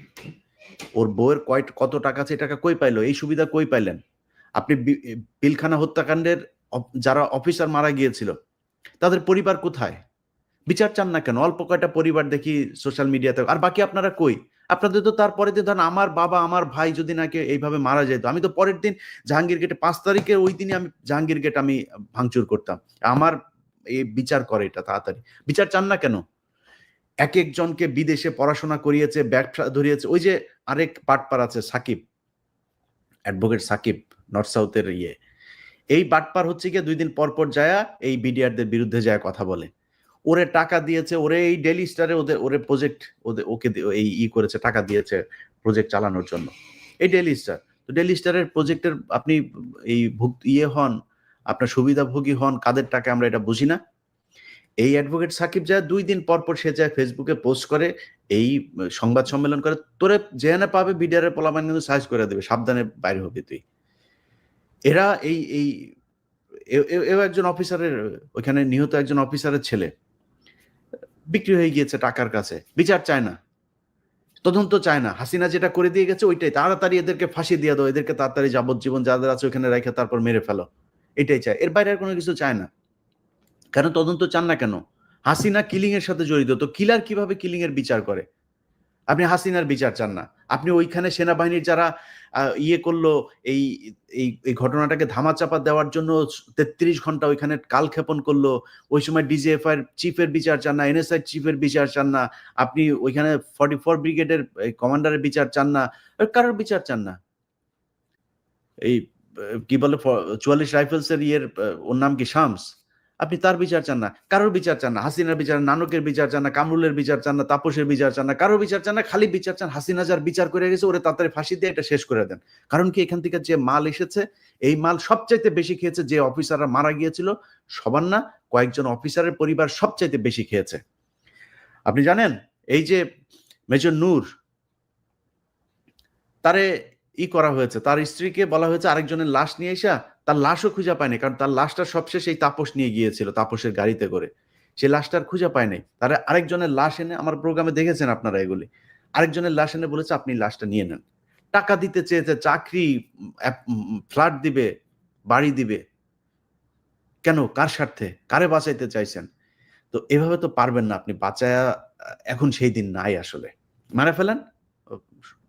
ওর বউয়ের কত টাকা আছে, টাকা কই পাইলো, এই সুবিধা কই পাইলেন আপনি? পিলখানা হত্যাকাণ্ডের যারা অফিসার মারা গিয়েছিল তাদের পরিবার কোথায়? বিচার চান না কেন? অল্প কয়টা পরিবার দেখি সোশ্যাল মিডিয়াতে, আর বাকি আপনারা কই? আপনাদের তো তারপরে দিন ধরেন আমার বাবা আমার ভাই যদি নাকি এইভাবে মারা যেত, আমি তো পরের দিন জাহাঙ্গীর গেটে 5 তারিখে ওই দিনই আমি জাহাঙ্গীর গেট আমি ভাঙচুর করতাম। আমার এই বিচার করে এটা তাড়াতাড়ি। বিচার চান না কেন? এক একজনকে বিদেশে পড়াশোনা করিয়েছে, ব্যবসা ধরিয়েছে। ওই যে আরেক বাটপার আছে সাকিব, অ্যাডভোকেট সাকিব, নর্থ সাউথের এই বাটপার হচ্ছে গিয়ে 2 দিন পর পর যায়া এই বিডিআরদের বিরুদ্ধে যায় কথা বলে। ওরে টাকা দিয়েছে, ওরে এই ডেইলি স্টারে ওরে প্রজেক্ট ওকে এই করেছে, টাকা দিয়েছে প্রজেক্ট চালানোর জন্য। এই ডেইলি স্টার, তো ডেইলি স্টারের প্রজেক্টের আপনি এই হন, আপনার সুবিধাভোগী হন কাদের টাকা আমরা এটা বুঝি না। এই অ্যাডভোকেট সাকিব যায় 2 দিন পর পর সে যায় ফেসবুকে পোস্ট করে, এই সংবাদ সম্মেলন করে, তোরে যেখানে পাবে বিডিআর এর পোলাপান কিন্তু সাইজ করে দেবে, সাবধানে বাইরে হবি তুই। এরা এই একজন অফিসারের, ওইখানে নিহত একজন অফিসারের ছেলে বিক্রি হয়ে গিয়েছে টাকার কাছে। বিচার চায় না, তদন্ত চায় না। হাসিনা যেটা করে দিয়ে গেছে ওইটাই, তাড়াতাড়ি এদেরকে ফাঁসি দিয়ে দাও, এদেরকে তাড়াতাড়ি যাবজ্জীবন যাদের আছে ওইখানে রেখে তারপর মেরে ফেলো, এটাই চায়। এর বাইরে আর কোনো কিছু চায় না। কেন তদন্ত চান না কেন? হাসিনা কিলিং এর সাথে জড়িত, তো কিলার কিভাবে কিলিং এর বিচার করে? আপনি হাসিনার বিচার চান না। আপনি ওইখানে সেনাবাহিনীর যারা করলো এই এই ঘটনাটাকে ধামাচাপা দেওয়ার জন্য 33 ঘন্টা ওইখানে কালক্ষেপণ করলো, ওই সময় ডিজিএফআই চিফের বিচার চান না, এনএসআই চিফের বিচার চান না, আপনি ওইখানে 44 ব্রিগেডের কমান্ডারের বিচার চান না, কারোর বিচার চান না। এই কি বলে 44 রাইফেলস এর ওর নাম কি, শামস, আপনি তার বিচার চান না, কারোর বিচার চান না। হাসিনার বিচার, নানকের বিচার চান না, কামরুলের বিচার চান না, তাপসের বিচার চান না, কারোর বিচার চান না। খালি বিচার চান হাসিনা যার বিচার করে গেছে ওরে তাড়াতাড়ি ফাঁসি দিয়ে এটা শেষ করে দেন। কারণ কি, এখান থেকে যে মাল এসেছে এই মাল সবচাইতে বেশি খেয়েছে যে অফিসাররা মারা গিয়েছিল, সবার না, কয়েকজন অফিসারের পরিবার সবচাইতে বেশি খেয়েছে। আপনি জানেন এই যে মেজর নূর, তারে করা হয়েছে, তার স্ত্রীকে বলা হয়েছে আরেকজনের লাশ নিয়ে এসা, তার লাশও খুঁজে পায়নি, কারণ তার লাশটা সবশেষ এই তাপস নিয়ে গিয়েছিল, তাপসের গাড়িতে করে। সেই লাশটার খুঁজে পায় নাই। তারা আরেকজনের লাশ এনে, আমার প্রোগ্রামে দেখেছেন আপনারা এগুলি, আরেকজনের লাশ এনে বলেছে আপনি লাশটা নিয়ে নেন। টাকা দিতে চেয়েছে, চাকরি, ফ্ল্যাট দিবে, বাড়ি দিবে। কেন? কার স্বার্থে? কারে বাঁচাইতে চাইছেন? তো এভাবে তো পারবেন না আপনি বাঁচায়া। এখন সেই দিন নাই আসলে। মারা ফেলেন,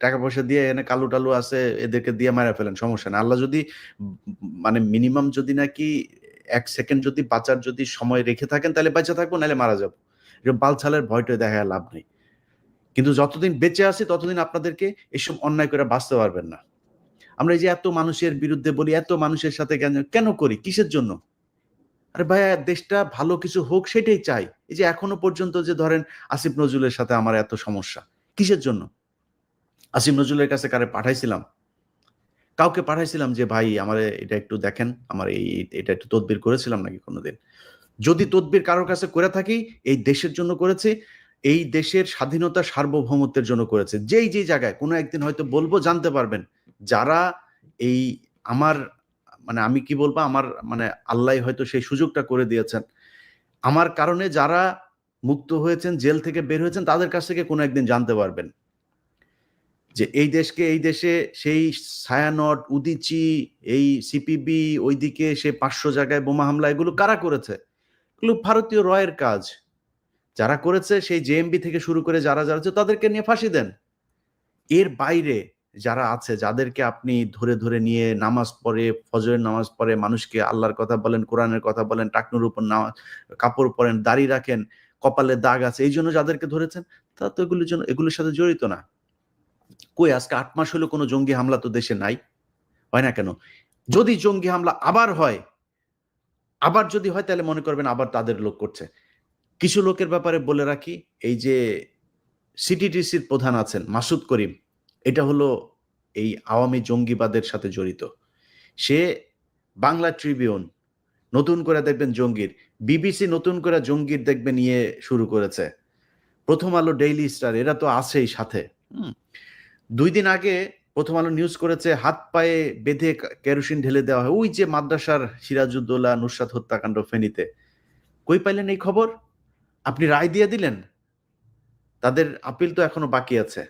টাকা পয়সা দিয়ে এনে কালু টালু আছে এদেরকে দিয়ে মারা ফেলেন, সমস্যা না। আল্লাহ যদি মানে মিনিমাম যদি নাকি 1 সেকেন্ড যদি বাঁচার যদি সময় রেখে থাকেন তাহলে বেঁচে থাকবো, নাহলে মারা যাবো। এরকম বালছালের ভয়টা দেখা লাভ নেই। কিন্তু যতদিন বেঁচে আছি ততদিন আপনাদেরকে এসব অন্যায় করে বাঁচতে পারবেন না। আমরা এই যে এত মানুষের বিরুদ্ধে বলি, এত মানুষের সাথে কেন করি, কিসের জন্য? আরে ভাইয়া, দেশটা ভালো কিছু হোক সেটাই চাই। এই যে এখনো পর্যন্ত যে ধরেন আসিফ নজরুলের সাথে আমার এত সমস্যা, কিসের জন্য? আসিফ নজরুলের কাছে কারে পাঠাইছিলাম? কাউকে পাঠাইছিলাম যে ভাই আমার এটা একটু দেখেন, আমার এটা একটু তদবির করেছিলাম নাকি কোনোদিন? যদি তদবির কারোর কাছে করে থাকি, এই দেশের জন্য করেছি, এই দেশের স্বাধীনতা সার্বভৌমত্বের জন্য করেছে। যেই জায়গায় কোনো একদিন হয়তো বলবো, জানতে পারবেন যারা এই আমার মানে আমি কি বলবো, আমার মানে আল্লাহ হয়তো সেই সুযোগটা করে দিয়েছেন। আমার কারণে যারা মুক্ত হয়েছেন, জেল থেকে বের হয়েছেন, তাদের কাছ থেকে কোনো একদিন জানতে পারবেন যে এই দেশে সেই ছায়ানট, উদীচী, এই সিপিবি, ওইদিকে সে 500 জায়গায় বোমা হামলা, এগুলো কারা করেছে? এগুলো ভারতীয় রয়ের কাজ। যারা করেছে সেই জেএমবি থেকে শুরু করে যারা আছে তাদেরকে নিয়ে ফাঁসি দেন। এর বাইরে যারা আছে, যাদেরকে আপনি ধরে নিয়ে নামাজ পড়ে, ফজরের নামাজ পড়ে, মানুষকে আল্লাহর কথা বলেন, কোরআনের কথা বলেন, টাকনুর উপর কাপড় পরেন, দাড়ি রাখেন, কপালে দাগ আছে, এই জন্য যাদেরকে ধরেছেন তারা তো এগুলোর সাথে জড়িত না। কই আজকে 8 মাস হলো কোনো জঙ্গি হামলা তো দেশে নাই, হয় না কেন? যদি জঙ্গি হামলা আবার যদি হয় তাহলে মনে করবেন আবার তাদের লোক করছে। কিছু লোকের ব্যাপারে বলে রাখি, এই যে সিটিটিসির প্রধান আছেন মাসুদ করিম, এটা হলো এই আওয়ামী জঙ্গিবাদের সাথে জড়িত। সে বাংলা ট্রিবিউন নতুন করে দেখবেন জঙ্গির, বিবিসি নতুন করে জঙ্গির দেখবেন নিয়ে শুরু করেছে, প্রথম আলো, ডেইলি স্টার, এরা তো আছেই সাথে। 2 দিন আগে প্রথম আলো নিউজ করেছে হাত পায়ে বেঁধে কেরোসিন ঢেলে দেওয়া হয় ওই যে মাদ্রাসার সিরাজউদ্দৌলা নুসরাত হত্যাকাণ্ড ফেনীতে। কই পাইলেন এই খবর? আপনি রায় দিয়ে দিলেন? তাদের আপিল তো এখনো বাকি আছে,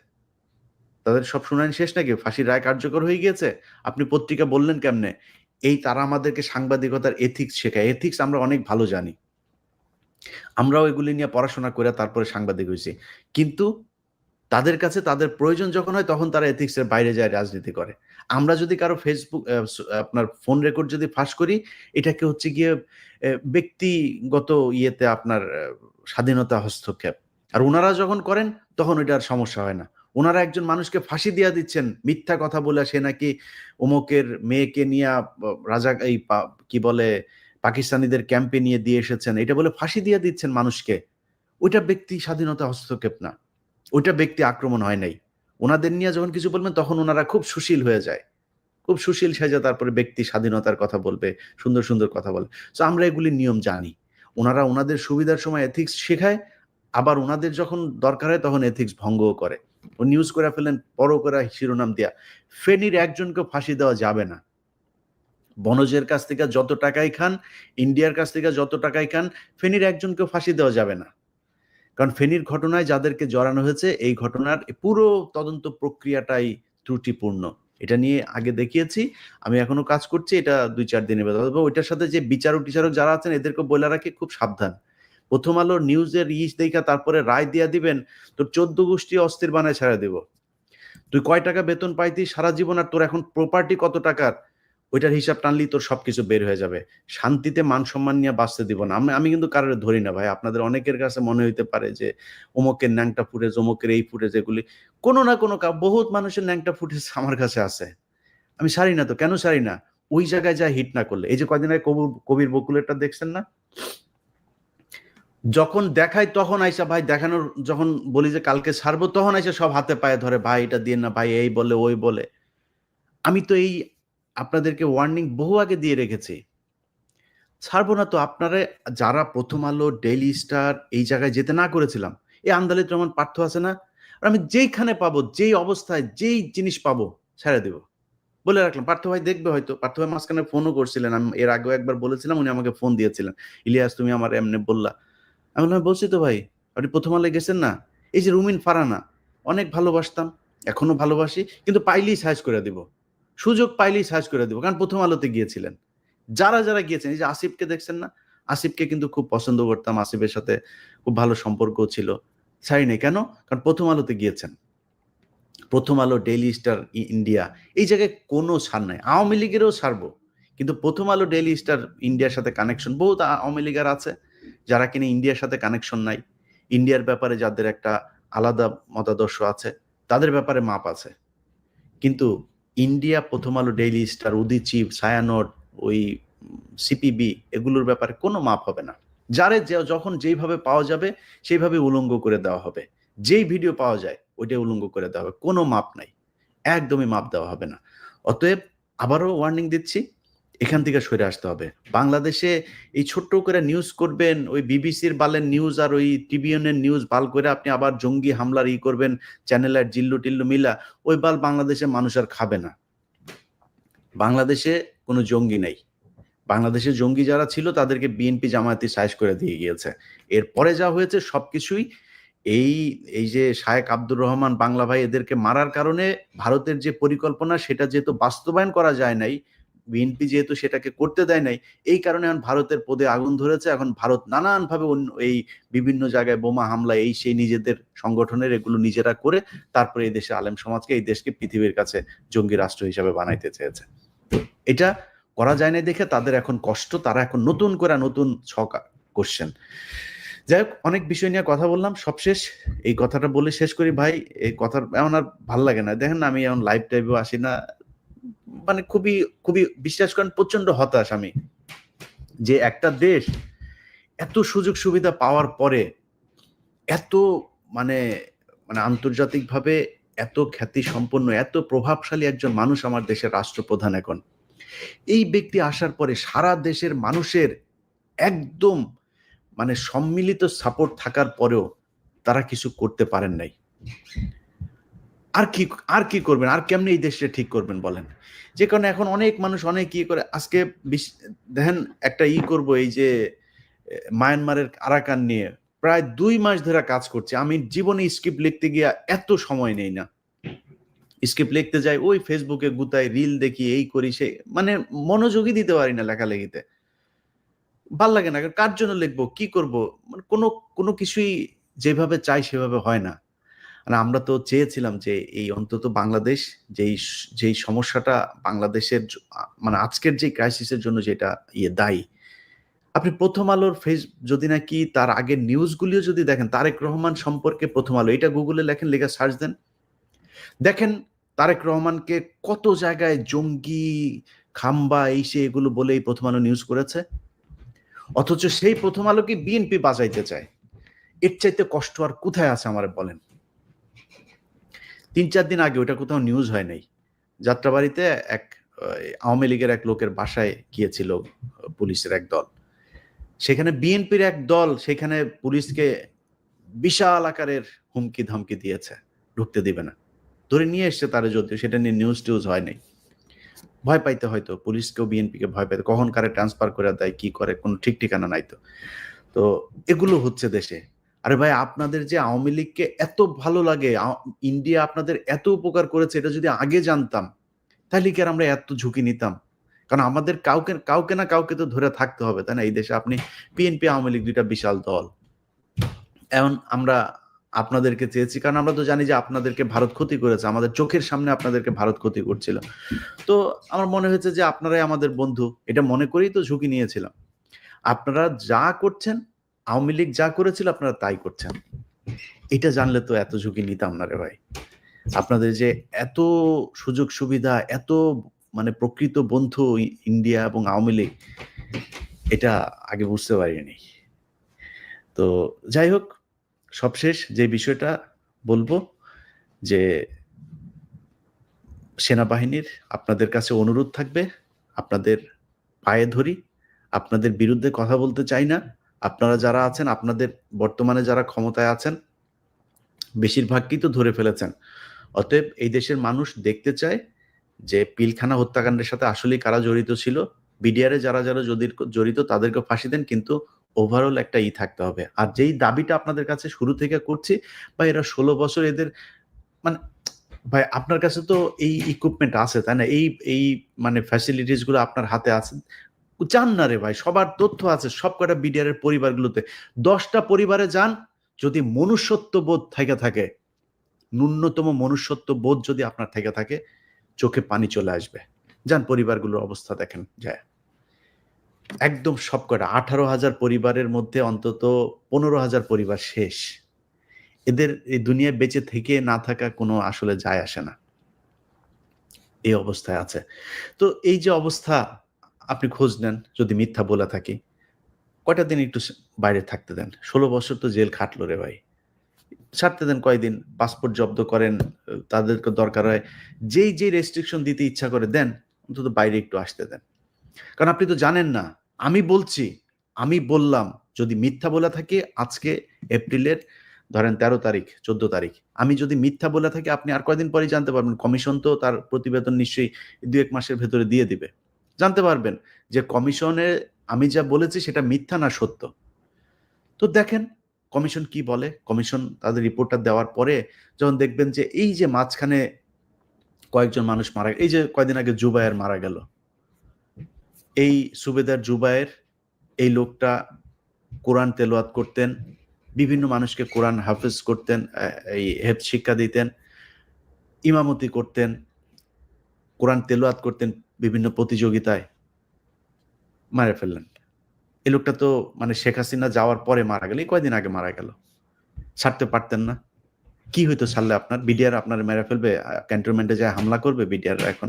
তাদের সব শুনানি শেষ নাকি? ফাঁসির রায় কার্যকর হয়ে গিয়েছে? আপনি পত্রিকা বললেন কেমনে? এই তারা আমাদেরকে সাংবাদিকতার এথিক্স শেখায়। এথিক্স আমরা অনেক ভালো জানি, আমরাও এগুলি নিয়ে পড়াশোনা করে তারপরে সাংবাদিক হয়েছি, কিন্তু তাদের কাছে তাদের প্রয়োজন যখন হয় তখন তারা এথিক্সের বাইরে যায়, রাজনীতি করে। আমরা যদি কারো ফেসবুক আপনার ফোন রেকর্ড যদি ফাঁস করি, এটাকে হচ্ছে গিয়ে ব্যক্তিগত ইয়েতে আপনার স্বাধীনতা হস্তক্ষেপ। আর উনারা যখন করেন তখন ওইটার সমস্যা হয় না। ওনারা একজন মানুষকে ফাঁসি দিয়া দিচ্ছেন মিথ্যা কথা বলে, সে নাকি অমুকের মেয়েকে নিয়ে রাজা এই কি বলে পাকিস্তানিদের ক্যাম্পে নিয়ে দিয়ে এসেছেন, এটা বলে ফাঁসি দিয়ে দিচ্ছেন মানুষকে। ওইটা ব্যক্তি স্বাধীনতা হস্তক্ষেপ না, ওইটা ব্যক্তি আক্রমণ হয় নাই। ওনাদের নিয়ে যখন কিছু বলবেন তখন ওনারা খুব সুশীল হয়ে যায়, খুব সুশীল সেজে তারপরে ব্যক্তি স্বাধীনতার কথা বলবে, সুন্দর সুন্দর কথা বলে। তো আমরা এগুলি নিয়ম জানি। ওনারা ওনাদের সুবিধার সময় এথিক্স শেখায়, আবার ওনাদের যখন দরকার হয় তখন এথিক্স ভঙ্গও করে। ও নিউজ করে ফেলেন বড় করে শিরোনাম দিয়া, ফেনীর একজনকে ফাঁসি দেওয়া যাবে না। বনজের কাছ থেকে যত টাকাই খান, ইন্ডিয়ার কাছ থেকে যত টাকাই খান, ফেনীর একজনকে ফাঁসি দেওয়া যাবে না। কারণ ফেনীর ঘটনায় যাদেরকে জড়ানো হয়েছে এই ঘটনার পুরো তদন্ত প্রক্রিয়াটাই ত্রুটিপূর্ণ। এটা নিয়ে আগে দেখিয়েছি, আমি এখনো কাজ করছি, এটা 2-4 দিনের ভেতর। তবে ওইটার সাথে যে বিচারক টিচারক যারা আছেন এদেরকে বলে রাখি খুব সাবধান। প্রথম আলোর নিউজের দেখা তারপরে রায় দিয়া দিবেন, তোর 14 গোষ্ঠী অস্থির বানায় ছেড়ে দিব। তুই কয় টাকা বেতন পাইতি সারা জীবন, আর তোর এখন প্রপার্টি কত টাকার, ওইটার হিসাব টানলি তোর সবকিছু বের হয়ে যাবে। শান্তিতে মান সম্মান নিয়ে বাঁচতে দিব না। আমি কিন্তু কারোর ধরি না ভাই। আপনাদের অনেকের কাছে মনে হইতে পারে যে অমুকের ন্যাংটা ফুটেজ, অমুকের এই ফুটেজ, এগুলি কোনো না কোনো বহুত মানুষের ন্যাংটা ফুটেজ আমার কাছে আছে। আমি ছাড়ি না তো, কেন ছাড়ি না? ওই জায়গায় যা হিট না করলে। এই যে কয়দিন আগে কবির বকুলেরটা দেখছেন না? যখন দেখাই তখন আইসা ভাই দেখানোর, যখন বলি যে কালকে ছাড়বো তখন আইসা সব হাতে পায়ে ধরে, ভাই এটা দিয়ে না, ভাই এই বলে ওই বলে। আমি তো এই আপনাদেরকে ওয়ার্নিং বহু আগে দিয়ে রেখেছি, ছাড়বো না তো। আপনারা যারা প্রথম আলো, ডেইলি স্টার এই জায়গায় যেতে না করেছিলাম, এই আন্দালিত রহমান পার্থ আছে না, আমি যেইখানে পাবো, যেই অবস্থায় যেই জিনিস পাবো ছেড়ে দিব, বলে রাখলাম। পার্থ ভাই দেখবে হয়তো, পার্থ ভাই মাঝখানে ফোনও করছিলেন, আমি এর আগেও একবার বলেছিলাম, উনি আমাকে ফোন দিয়েছিলেন, ইলিয়াস তুমি আমার এমনি বললা। আমি বললাম বলছি তো ভাই, আপনি প্রথম আলোয় গেছেন না? এই যে রুমিন ফারানা, অনেক ভালোবাসতাম, এখনো ভালোবাসি, কিন্তু পাইলেই সাইজ করে দিব, সুযোগ পাইলেই সাইজ করে দিব, কারণ প্রথম আলোতে গিয়েছিলেন। যারা যারা গিয়েছেন, এই যে আসিফকে দেখছেন না, আসিফকে কিন্তু খুব পছন্দ করতাম, আসিফের সাথে খুব ভালো সম্পর্ক ছিল, ছাড়ি নাই কেন? কারণ প্রথম আলোতে গিয়েছেন। প্রথম আলো, ডেইলি স্টার, ইন্ডিয়া, এই জায়গায় কোনো ছাড় নাই। আওয়ামী লীগেরও ছাড়বো, কিন্তু প্রথম আলো, ডেইলি স্টার ইন্ডিয়ার সাথে কানেকশন, বহুত আওয়ামী লীগার আছে যারা কিনা ইন্ডিয়ার সাথে কানেকশন নাই, ইন্ডিয়ার ব্যাপারে যাদের একটা আলাদা মতাদর্শ আছে, তাদের ব্যাপারে মাপ আছে। কিন্তু ইন্ডিয়া, প্রথম আলো, ডেইলি স্টার, উদীচী, ছায়ানট, ওই সিপিবি, এগুলোর ব্যাপারে কোনো মাপ হবে না। যারে যখন যেইভাবে পাওয়া যাবে সেইভাবে উলঙ্গ করে দেওয়া হবে, যেই ভিডিও পাওয়া যায় ওইটাই উলঙ্গ করে দেওয়া হবে, কোনো মাপ নাই, একদমই মাপ দেওয়া হবে না। অতএব আবারও ওয়ার্নিং দিচ্ছি, এখান থেকে সরে আসতে হবে। বাংলাদেশে এই ছোট্ট করে নিউজ করবেন, ওই বিবিসির বালের নিউজ আর ওই টিবিএনের নিউজ বাল করে আপনি আবার জঙ্গি হামলার করবেন, চ্যানেলের জিল্লু টিল্লু মিলা, ওই বাল বাংলাদেশে মানুষ আর খাবে না। বাংলাদেশে কোনো জঙ্গি নেই। বাংলাদেশের জঙ্গি যারা ছিল তাদেরকে বিএনপি জামায়াতি সাইজ করে দিয়ে গিয়েছে। এরপরে যা হয়েছে সবকিছুই এই এই যে শায়েখ আব্দুর রহমান, বাংলা ভাই, এদেরকে মারার কারণে ভারতের যে পরিকল্পনা সেটা যেহেতু বাস্তবায়ন করা যায় নাই, বিএনপি যেহেতু সেটাকে করতে দেয় নাই, এই কারণে এখন ভারতের পদে আগুন ধরেছে। এখন ভারত নানানভাবে এই বিভিন্ন জায়গায় বোমা হামলা, এই সেই নিজেদের সংগঠনের এগুলো নিজেরা করে তারপরে এই দেশের আলেম সমাজকে, এই দেশকে পৃথিবীর কাছে জঙ্গি রাষ্ট্র হিসাবে বানাইতে চেয়েছে। এটা করা যায় না দেখে তাদের এখন কষ্ট, তারা এখন নতুন করে নতুন ছক করছেন। যাই হোক, অনেক বিষয় নিয়ে কথা বললাম, সবশেষ এই কথাটা বলে শেষ করি ভাই। এই কথা এমন আর ভাল লাগে না, দেখেন না আমি এখন লাইভ টাইভেও আসি না, মানে খুবই খুবই বিশ্বাস করেন প্রচন্ড হতাশ আমি, যে একটা দেশ এত সুযোগ সুবিধা পাওয়ার পরে এত মানে মানে আন্তর্জাতিকভাবে এত খ্যাতি সম্পন্ন এত প্রভাবশালী একজন মানুষ আমার দেশের রাষ্ট্রপ্রধান এখন, এই ব্যক্তি আসার পরে সারা দেশের মানুষের একদম মানে সম্মিলিত সাপোর্ট থাকার পরেও তারা কিছু করতে পারেন নাই। আর কি আর কি করবেন, আর কেমনে এই দেশটা ঠিক করবেন বলেন? যে কারণে এখন অনেক মানুষ অনেক করে আজকে দেখেন একটা করব, এই যে মায়ানমারের আরাকান নিয়ে প্রায় 2 মাস ধরে কাজ করছে। আমি জীবনে স্ক্রিপ্ট লিখতে গিয়ে এত সময় নেই না, স্ক্রিপ্ট লিখতে যাই ওই ফেসবুকে গুতাই রিল দেখি এই করি সে, মানে মনোযোগই দিতে পারি না লেখালেখিতে, ভাল লাগে না। কার জন্য লিখবো, কি করব, মানে কোনো কোনো কিছুই যেভাবে চাই সেভাবে হয় না। মানে আমরা তো চেয়েছিলাম যে এই অন্তত বাংলাদেশ যেই যেই সমস্যাটা বাংলাদেশের মানে আজকের যে ক্রাইসিসের জন্য যেটা দায়ী, আপনি প্রথম আলোর যদি নাকি তার আগের নিউজগুলিও যদি দেখেন, তারেক রহমান সম্পর্কে প্রথম আলো এটা গুগলে লেখেন, লেখা সার্চ দেন, দেখেন তারেক রহমানকে কত জায়গায় জঙ্গি খাম্বা এই সে এগুলো বলেই প্রথম আলো নিউজ করেছে, অথচ সেই প্রথম আলোকে বিএনপি বাঁচাইতে চায়। এর চাইতে কষ্ট আর কোথায় আছে আমার বলেন? 3-4 দিন আগে ওটা কোথাও নিউজ হয় নাই, যাত্রাবাড়িতে এক আওয়ামী লীগের এক লোকের বাসায় গিয়েছিল পুলিশের এক দল, সেখানে বিএনপির এক দল সেখানে পুলিশকে বিশাল আকারের হুমকি ধমকি দিয়েছে, ঢুকতে দিবে না, ধরে নিয়ে এসছে তারা, যদিও সেটা নিয়ে নিউজ টিউজ হয় নাই। ভয় পাইতে হয়তো পুলিশকেও বিএনপিকে ভয় পাইতে, কখন কারে ট্রান্সফার করে দেয় কি করে কোনো ঠিক ঠিকানা নাই। তো তো এগুলো হচ্ছে দেশে। আরে ভাই, আপনাদের যে আওয়ামী লীগকে এত ভালো লাগে, ইন্ডিয়া আপনাদের এত উপকার করেছে, এটা যদি আগে জানতাম তাহলে কি আর আমরা এত ঝুঁকি নিতাম? কারণ আমাদের কাউকে কাউকে না কাউকে তো ধরে থাকতে হবে, তাই না? এই দেশে আপনি বিএনপি আওয়ামী লীগ দুইটা বিশাল দল, এখন আমরা আপনাদেরকে চেয়েছি কারণ আমরা তো জানি যে আপনাদেরকে ভারত ক্ষতি করেছে, আমাদের চোখের সামনে আপনাদেরকে ভারত ক্ষতি করছিল। তো আমার মনে হয়েছে যে আপনারাই আমাদের বন্ধু, এটা মনে করেই তো ঝুঁকি নিয়েছিলাম। আপনারা যা করছেন, আওয়ামী লীগ যা করেছিল আপনারা তাই করছেন, এটা জানলে তো এত ঝুঁকি নিতাম না রে ভাই। আপনাদের যে এত সুযোগ সুবিধা, এত মানে প্রকৃত বন্ধু ইন্ডিয়া এবং আওয়ামী লীগ, এটা আগে বুঝতে পারিনি। তো যাই হোক, সবশেষ যে বিষয়টা বলবো যে সেনাবাহিনীর আপনাদের কাছে অনুরোধ থাকবে, আপনাদের পায়ে ধরি, আপনাদের বিরুদ্ধে কথা বলতে চাই না। আপনারা যারা আছেন, আপনাদের বর্তমানে যারা ক্ষমতায় আছেন বেশিরভাগই তো ধরে ফেলেছেন। অতএব এই দেশের মানুষ দেখতে চায় যে পিলখানা হত্যাকাণ্ডের সাথে আসলেই কারা জড়িত ছিল, বিডিআরে যারা যারা জড়িত তাদেরকে ফাঁসি দেন, কিন্তু ওভারঅল একটা থাকতে হবে। আর যেই দাবিটা আপনাদের কাছে শুরু থেকে করছি, বা এরা 16 বছর এদের মানে ভাই আপনার কাছে তো এই ইকুইপমেন্ট আছে তাই না, এই এই মানে ফ্যাসিলিটিস গুলো আপনার হাতে আছে, যান না রে ভাই, সবার তথ্য আছে সব কটা বিডিআর এর পরিবারগুলোতে, 10টা পরিবারে যান, যদি মনুষ্যত্ব বোধ থেকে থাকে, ন্যূনতম মনুষ্যত্ব বোধ যদি আপনার থেকে থাকে, চোখে পানি চলে আসবে। যান পরিবারগুলোর অবস্থা দেখেন যায়, একদম সবকটা 18,000 পরিবারের মধ্যে অন্তত 15,000 পরিবার শেষ। এদের এই দুনিয়ায় বেঁচে থেকে না থাকা কোনো আসলে যায় আসে না, এই অবস্থায় আছে। তো এই যে অবস্থা, আপনি খোঁজ নেন যদি মিথ্যা বলে থাকি, কয়টা দিন একটু বাইরে থাকতে দেন। 16 বছর তো জেল খাটলো রে ভাই, ছাড়তে দেন কয়দিন, পাসপোর্ট জব্দ করেন, তাদেরকে দরকার হয় যেই যেই রেস্ট্রিকশন দিতে ইচ্ছা করে দেন, অন্তত বাইরে একটু আসতে দেন। কারণ আপনি তো জানেন না, আমি বলছি, আমি বললাম যদি মিথ্যা বলে থাকি, আজকে এপ্রিলের ধরেন 13 তারিখ 14 তারিখ, আমি যদি মিথ্যা বলে থাকি আপনি আর কয়দিন পরে জানতে পারবেন, কমিশন তো তার প্রতিবেদন নিশ্চয়ই 2-1 মাসের ভেতরে দিয়ে দিবে, জানতে পারবেন যে কমিশনে আমি যা বলেছি সেটা মিথ্যা না সত্য। তো দেখেন কমিশন কি বলে, কমিশন তাদের রিপোর্টটা দেওয়ার পরে যখন দেখবেন যে এই যে মাঝখানে কয়েকজন মানুষ মারা, এই যে কয়দিন আগে জুবায়ের মারা গেল, এই সুবেদার জুবায়ের, এই লোকটা কোরআন তেলাওয়াত করতেন, বিভিন্ন মানুষকে কোরআন হাফেজ করতেন, এই হেফজ শিক্ষা দিতেন, ইমামতি করতেন, কোরআন তেলাওয়াত করতেন বিভিন্ন প্রতিযোগিতায়, মারে ফেললেন। এই লোকটা তো মানে শেখ হাসিনা যাওয়ার পরে মারা গেল, এই কয়দিন আগে মারা গেল, ছাড়তে পারতেন না? কি হইতো ছাড়লে? আপনার বিডিআর আপনার মেরে ফেলবে, ক্যান্টনমেন্টে যায় হামলা করবে বিডিআর এখন?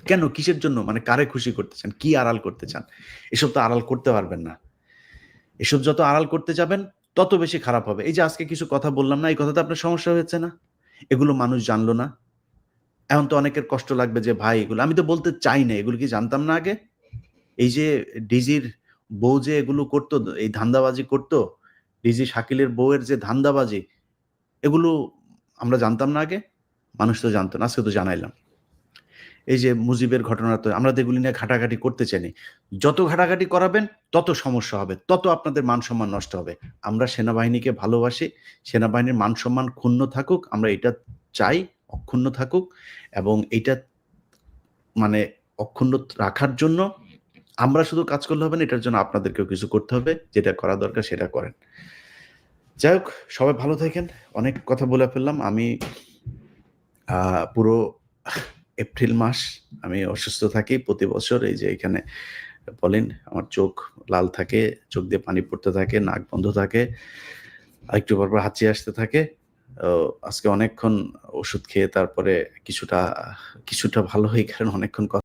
কেন, কিসের জন্য, মানে কারে খুশি করতে চান, কি আড়াল করতে চান? এসব তো আড়াল করতে পারবেন না। এসব যত আড়াল করতে যাবেন তত বেশি খারাপ হবে। এই যে আজকে কিছু কথা বললাম না, এই কথাতে আপনার সমস্যা হয়েছে না? এগুলো মানুষ জানলো না। এখন তো অনেকের কষ্ট লাগবে যে ভাই এগুলো আমি তো বলতে চাই না, এগুলো কি জানতাম না আগে? এই যে ডিজির বউ যে এগুলো করতো, এই ধান্দাবাজি করতো, ডিজি শাকিলের বউয়ের যে ধান্দাবাজি, এগুলো আমরা জানতাম না আগে? মানুষ তো জানতো না, আজকে তো জানাইলাম। এই যে মুজিবের ঘটনা, তো আমরা তো এগুলি নিয়ে ঘাটাঘাটি করতে চাইনি। যত ঘাটাঘাটি করাবেন তত সমস্যা হবে, তত আপনাদের মান সম্মান নষ্ট হবে। আমরা সেনাবাহিনীকে ভালোবাসি, সেনাবাহিনীর মান সম্মান ক্ষুণ্ণ থাকুক, আমরা এটা চাই, অক্ষুণ্ণ থাকুক। এবং এইটা মানে অক্ষুণ্ণ রাখার জন্য আমরা শুধু কাজ করলে হবে না, এটার জন্য আপনাদেরকেও কিছু করতে হবে। যেটা করা দরকার সেটা করেন। যাই হোক, সবাই ভালো থাকেন। অনেক কথা বলে ফেললাম। আমি পুরো এপ্রিল মাস আমি অসুস্থ থাকি প্রতি বছর। এই যে এখানে বলেন, আমার চোখ লাল থাকে, চোখ দিয়ে পানি পড়তে থাকে, নাক বন্ধ থাকে, একটু পর পর হাঁচি আসতে থাকে। আজকে অনেকক্ষণ ওষুধ খেয়ে তারপরে কিছুটা ভালো হই, কারণ অনেকক্ষণ